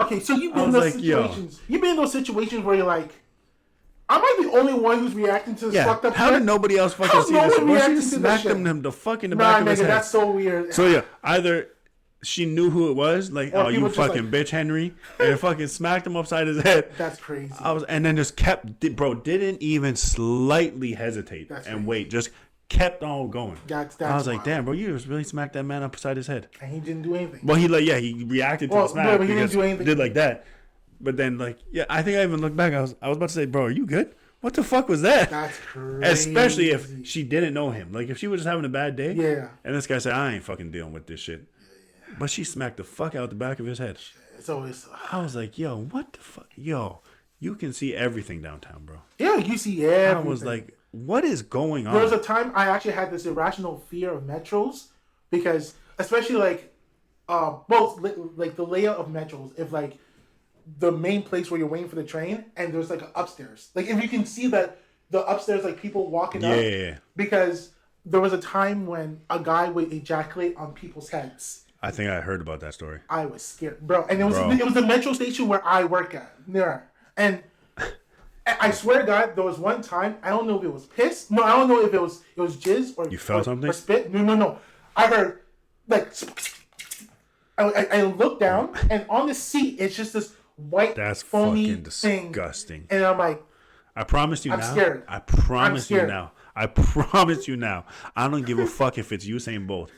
okay, so you've been in those situations. You've been in those situations where you're like, am I the only one who's reacting to this fucked up How shit? did nobody else fucking see this? Well, she smacked him the fuck in the back of his head. That's so weird. So yeah, either she knew who it was, like, oh, you fucking bitch, Henry, and fucking smacked him upside his head. That's crazy. And then just didn't even slightly hesitate and wait, just kept on going. That's I was like, damn, bro, you just really smacked that man upside his head. And he didn't do anything. Well, he reacted to the smack. But he didn't do anything. Did like that. But then, like, yeah, I think I even looked back. I was about to say, bro, are you good? What the fuck was that? That's crazy. Especially if she didn't know him. Like, if she was just having a bad day. Yeah. And this guy said, I ain't fucking dealing with this shit. Yeah. But she smacked the fuck out the back of his head. It's always... I was like, yo, what the fuck? Yo, you can see everything downtown, bro. Yeah, you see everything. I was like, what is going on? There was a time I actually had this irrational fear of metros because, especially like the layout of metros, if like the main place where you're waiting for the train and there's like an upstairs, like if you can see that the upstairs, like people walking up. Yeah. Because there was a time when a guy would ejaculate on people's heads. I think I heard about that story. I was scared, bro, and it was the metro station where I work at there, and. I swear to God, there was one time, I don't know if it was piss. No, I don't know if it was jizz or... You felt something? Or spit. No. I heard, like... I looked down, and on the seat, it's just this white, foamy fucking disgusting. Thing. And I'm like... I promise you I'm now. Scared. I promise you now. I promise you now. I don't give a fuck if it's Usain Bolt.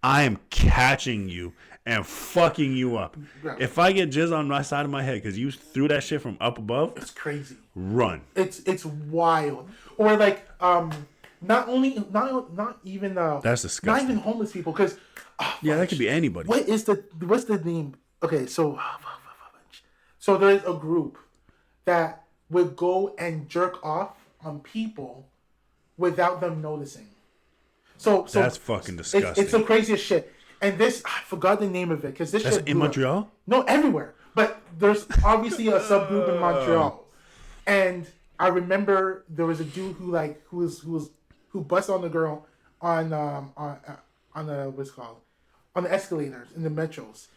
I am catching you and fucking you up. Bro. If I get jizz on my side of my head because you threw that shit from up above, it's crazy. Run. It's wild. Or like not even that's disgusting. Not even homeless people because that could be anybody. What's the name? Okay, so there's a group that would go and jerk off on people without them noticing. So that's fucking disgusting. It's the craziest shit. And this, I forgot the name of it because this. That's in Montreal? No, everywhere. But there's obviously a subgroup in Montreal, and I remember there was a dude who busted on the girl on the what's it called on the escalators in the metros,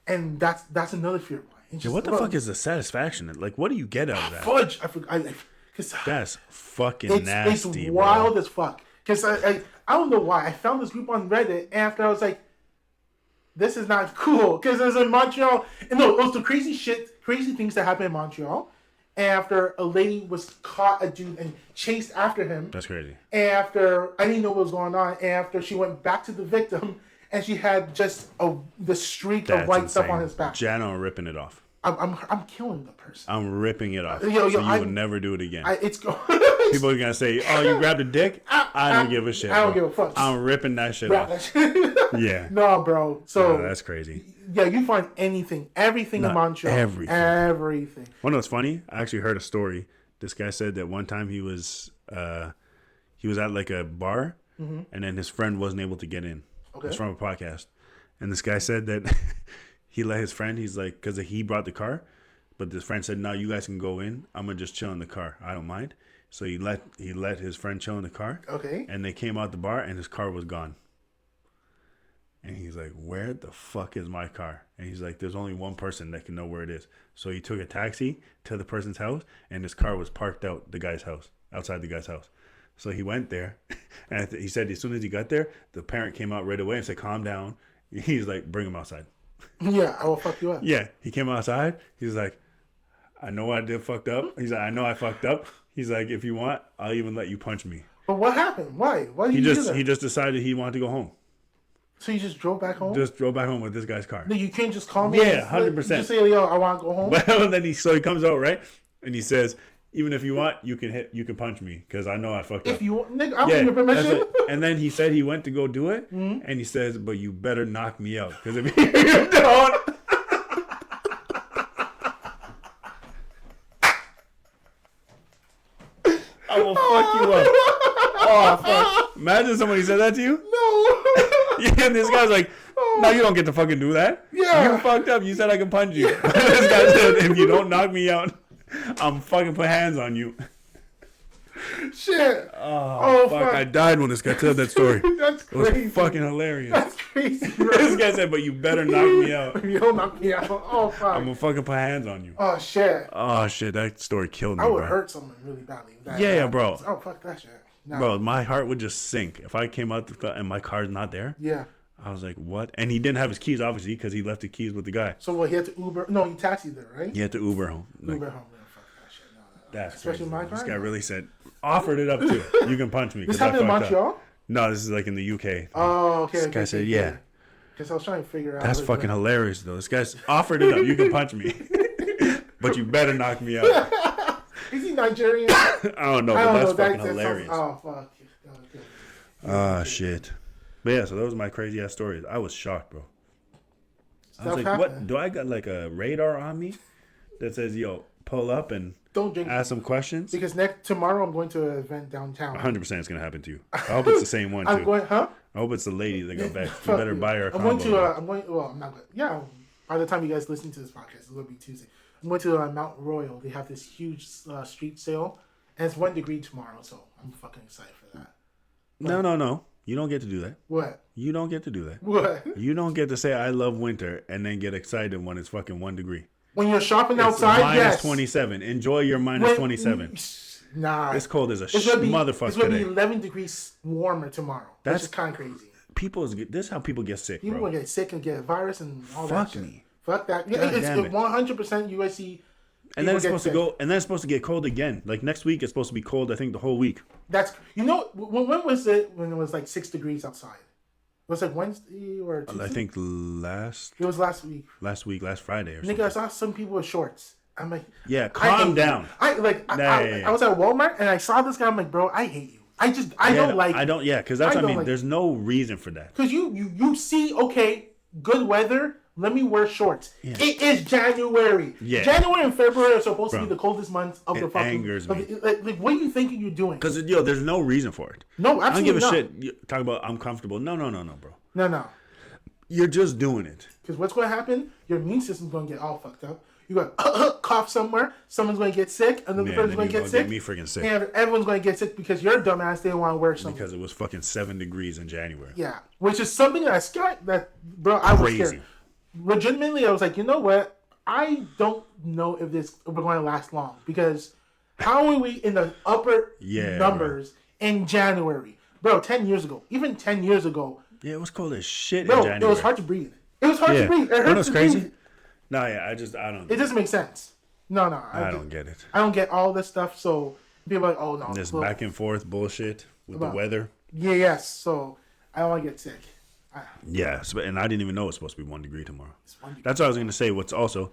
and that's another fear of mine. What the fuck is the satisfaction? Like, what do you get out of that? Fudge. That's fucking nasty. It's wild as fuck. Because I don't know why. I found this group on Reddit after I was like, this is not cool. Because it was in Montreal. And no, it was the crazy things that happened in Montreal. After a lady was caught a dude and chased after him. That's crazy. After I didn't know what was going on. After she went back to the victim and she had just the streak of white stuff on his back. Jano ripping it off. I'm killing the person. I'm ripping it off. So you would never do it again. People are gonna say, "Oh, you grabbed a dick." I don't give a shit. I don't give a fuck. I'm ripping that shit off. Yeah. No, bro. So that's crazy. Yeah, you find everything in Montreal. Everything. Well, no, it's funny. I actually heard a story. This guy said that one time he was at like a bar, and then his friend wasn't able to get in. Okay. It's from a podcast, and this guy said that. He let his friend, he's like, because he brought the car, but his friend said, no, you guys can go in. I'm going to just chill in the car. I don't mind. So he let his friend chill in the car. Okay. And they came out the bar and his car was gone. And he's like, where the fuck is my car? And he's like, there's only one person that can know where it is. So he took a taxi to the person's house and his car was parked outside the guy's house. So he went there and he said as soon as he got there, the parent came out right away and said, calm down. He's like, bring him outside. Yeah, I will fuck you up. Yeah, he came outside. He's like, I know I did fucked up. He's like, I know I fucked up. He's like, if you want, I'll even let you punch me. But what happened? Why? Why did you do that? He just decided he wanted to go home. So you just drove back home? Just drove back home with this guy's car. No, you can't just call me. Yeah, 100%. Just say, yo, I want to go home. Well, then he comes out, right? And he says, even if you want, you can punch me because I know I fucked up. If you want, nigga, I'll give you permission. And then he said he went to go do it, and he says, "But you better knock me out because if you don't." I will fuck you up. Oh, fuck. Imagine somebody said that to you. No. Yeah, and this guy's like, no, you don't get to fucking do that. Yeah. You fucked up. You said I can punch you. This guy said, if you don't knock me out, I'm fucking put hands on you. Shit. Oh fuck. I died when this guy told that story. That's crazy. It was fucking hilarious. That's crazy, bro. This guy said, but you better knock me out. If you don't knock me out. Oh, fuck. I'm gonna fucking put hands on you. Oh, shit. Oh, shit. That story killed me, I would bro. hurt someone really badly. Yeah, bro. Oh, fuck that shit. No. Bro, my heart would just sink. If I came out and my car's not there. Yeah. I was like, what? And he didn't have his keys, obviously, because he left the keys with the guy. So what, he had to Uber? No, he taxied there, right? He had to Uber home. Uber home. Yeah, fuck that shit. No. That's especially crazy. my car. This guy really said, offered it up too. You can punch me. This happened in Montreal? No, this is like in the UK. Oh, okay. This guy said, yeah. Because I was trying to figure out. That's fucking hilarious, though. This guy's offered it up. You can punch me. But you better knock me out. Is he Nigerian? I don't know, but that's fucking hilarious. Oh, fuck. Ah, shit. But yeah, so those are my crazy ass stories. I was shocked, bro. I was like, what? Do I got like a radar on me that says, yo, pull up and don't drink ask some questions? Because tomorrow I'm going to an event downtown. 100% it's going to happen to you. I hope it's the same one, too. I'm going, huh? I hope it's the lady that got back. You better buy her a combo. I'm not going, yeah, by the time you guys listen to this podcast, it's going to be Tuesday. I'm going to Mount Royal. They have this huge street sale, and it's 1 degree tomorrow, so I'm fucking excited for that. But, No. You don't get to do that. What? You don't get to do that. What? You don't get to say I love winter and then get excited when it's fucking 1 degree. When you're shopping outside, minus 27. Enjoy your minus 27. Nah. It's cold as a motherfucker. It's going to be 11 degrees warmer tomorrow. That's just kind of crazy. This is how people get sick, people bro. People get sick and get a virus and all that shit. Me. Fuck that. Yeah, it's 100% USC. And then it's supposed to go, and then it's supposed to get cold again. Like next week, it's supposed to be cold. I think the whole week. That's when was it? When it was like 6 degrees outside? It was like Wednesday or Tuesday? I think It was last week. Last Friday or something. Nigga, I saw some people with shorts. I'm like, yeah, calm down. I was at Walmart and I saw this guy. I'm like, bro, I hate you. Because that's, there's no reason for that. Because you see, okay, good weather. Let me wear shorts. Yeah. It is January. Yeah. January and February are supposed to be the coldest months of the fucking. It angers me. Like, what are you thinking you're doing? Because there's no reason for it. No, absolutely I don't give a shit. Talk about I'm comfortable. No, bro. No. You're just doing it. Because what's going to happen? Your immune system's going to get all fucked up. You're going to cough somewhere. Someone's going to get sick. Another person's going to get sick. Get me freaking sick. And everyone's going to get sick because you're a dumbass. They don't want to wear something. Because it was fucking 7 degrees in January. Yeah. Which is something that I scared. Bro, I was scared. Legitimately, I was like, you know what? I don't know if we're going to last long because how are we in the upper numbers in January, bro? 10 years ago, even 10 years ago, it was cold as shit. Bro, in January. It was hard to breathe. It was hard to breathe. It hurts to crazy. Breathe. No, yeah, I don't. It doesn't make sense. No, I don't get it. I don't get all this stuff. So people are like, oh no, this back and forth bullshit with the weather. Yeah, yes. So I don't want to get sick. Yeah, and I didn't even know it was supposed to be 1 degree tomorrow. That's what I was going to say. What's also,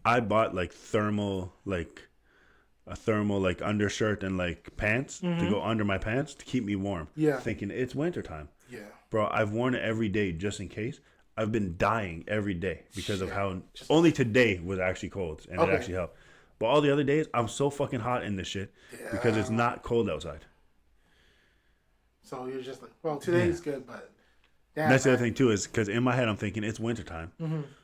I bought like a thermal like undershirt and like pants to go under my pants to keep me warm. Yeah. Thinking it's wintertime. Yeah. Bro, I've worn it every day just in case. I've been dying every day because of how only today was actually cold and it actually helped. But all the other days, I'm so fucking hot in this shit because it's not cold outside. So you're just like, well, today's good, but. Damn, that's the other thing too is because in my head I'm thinking it's wintertime.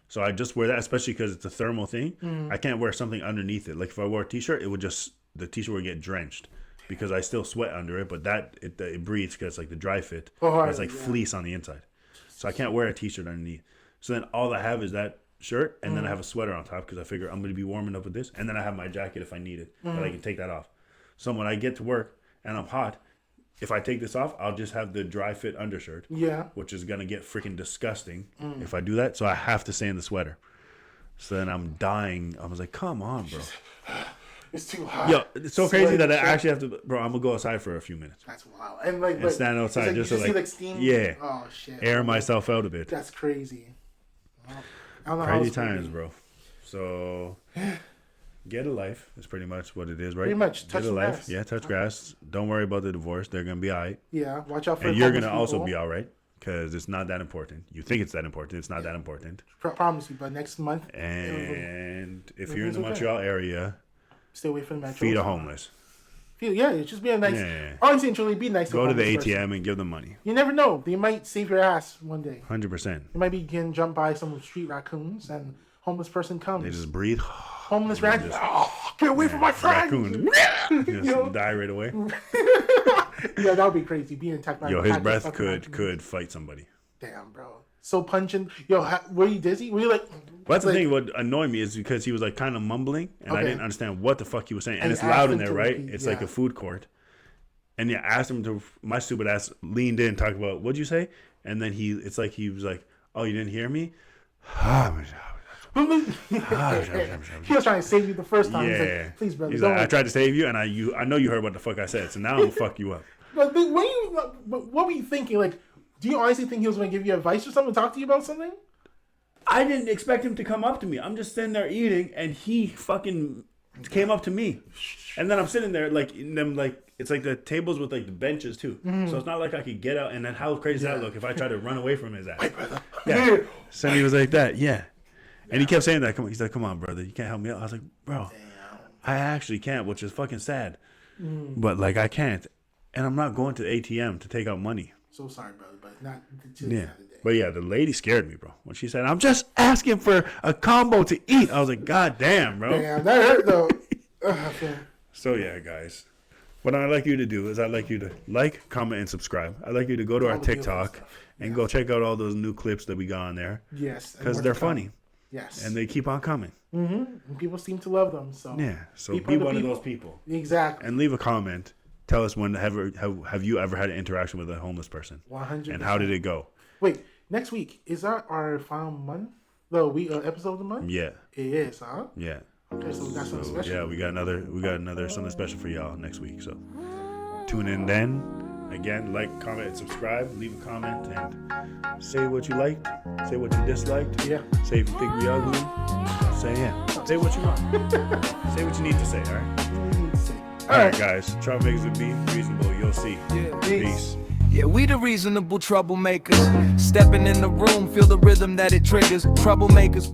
So I just wear that, especially because it's a thermal thing. I can't wear something underneath it. Like if I wore a t-shirt, the t-shirt would get drenched because I still sweat under it, but it breathes because it's like the dry fit. It's like fleece on the inside. So I can't wear a t-shirt underneath. So then all I have is that shirt and then I have a sweater on top because I figure I'm going to be warm enough with this. And then I have my jacket if I need it, but I can take that off. So when I get to work and I'm hot, if I take this off, I'll just have the dry fit undershirt. Yeah. Which is going to get freaking disgusting if I do that. So I have to stay in the sweater. So then I'm dying. I was like, come on, bro. It's too hot. Yo, it's so crazy that I actually have to, bro, I'm going to go outside for a few minutes. That's wild. And stand outside just to like steam? Yeah. Oh, shit. Air myself out a bit. That's crazy. I don't know crazy times, bro. So, Get a life is pretty much what it is, right? Pretty much. Touch Get a life. grass. Yeah, touch grass. Don't worry about the divorce. They're going to be all right. Yeah, watch out for and you're going to also be all right because it's not that important. You think it's that important. It's not that important. Promise you, but next month. And if you're in the Montreal area, stay away from the metro. Feed a homeless. Yeah, it's just be a nice. Yeah. Honestly and truly, be nice. Go to the ATM and give them money. You never know; they might save your ass one day. 100%. You might be getting jumped by some street raccoons, and homeless person comes. They just breathe. Homeless raccoon. Get away from my friend! Just die right away. Yeah, that would be crazy. Being attacked by. His breath could fight somebody. Damn, bro. So punching. Were you dizzy? Were you like? Well, that's the thing. What annoyed me is because he was like kind of mumbling, and I didn't understand what the fuck he was saying. And it's loud in there, right? It's like a food court. And yeah, asked him to. My stupid ass leaned in, talked about what'd you say, and then it's like he was like, "Oh, you didn't hear me." He was trying to save you the first time. Yeah. He's like, please, brother. He's like, I tried to save you, and I know you heard what the fuck I said, so now I'm gonna fuck you up. But what were you thinking? Like, do you honestly think he was going to give you advice or something, talk to you about something? I didn't expect him to come up to me. I'm just sitting there eating, and he fucking came up to me, and then I'm sitting there like in them like it's like the tables with like the benches too. Mm-hmm. So it's not like I could get out. And then how crazy does that look if I try to run away from his ass? Wait, brother. Yeah. So he was like that. Yeah. And he kept saying that. He's like, "Come on, brother, you can't help me out." I was like, "Bro, I actually can't," which is fucking sad. But like I can't, and I'm not going to the ATM to take out money. So sorry, brother, but not. Yeah. But yeah, the lady scared me, bro. When she said, "I'm just asking for a combo to eat," I was like, "God damn, bro." Damn, that hurt though. So yeah, guys, what I'd like you to do is I'd like you to like, comment, and subscribe. I'd like you to go to our TikTok and go check out all those new clips that we got on there. Yes, because they're funny. Yes, and they keep on coming. Mm-hmm. And people seem to love them. So yeah, so be one of those people. Exactly. And leave a comment. Tell us have you ever had an interaction with a homeless person? 100%. And how did it go? Wait, next week is that our final month? The week episode of the month? Yeah, it is, huh? Yeah. Okay, so we got something special. Yeah, we got another something special for y'all next week. So tune in then. Again, like, comment, and subscribe. Leave a comment and say what you liked. Say what you disliked. Yeah. Say if you think we ugly. Say Say what you want. Say what you need to say. All right. All right, guys. Troublemakers would be reasonable. You'll see. Yeah. Peace. Yeah, we the reasonable troublemakers. Stepping in the room, feel the rhythm that it triggers. Troublemakers.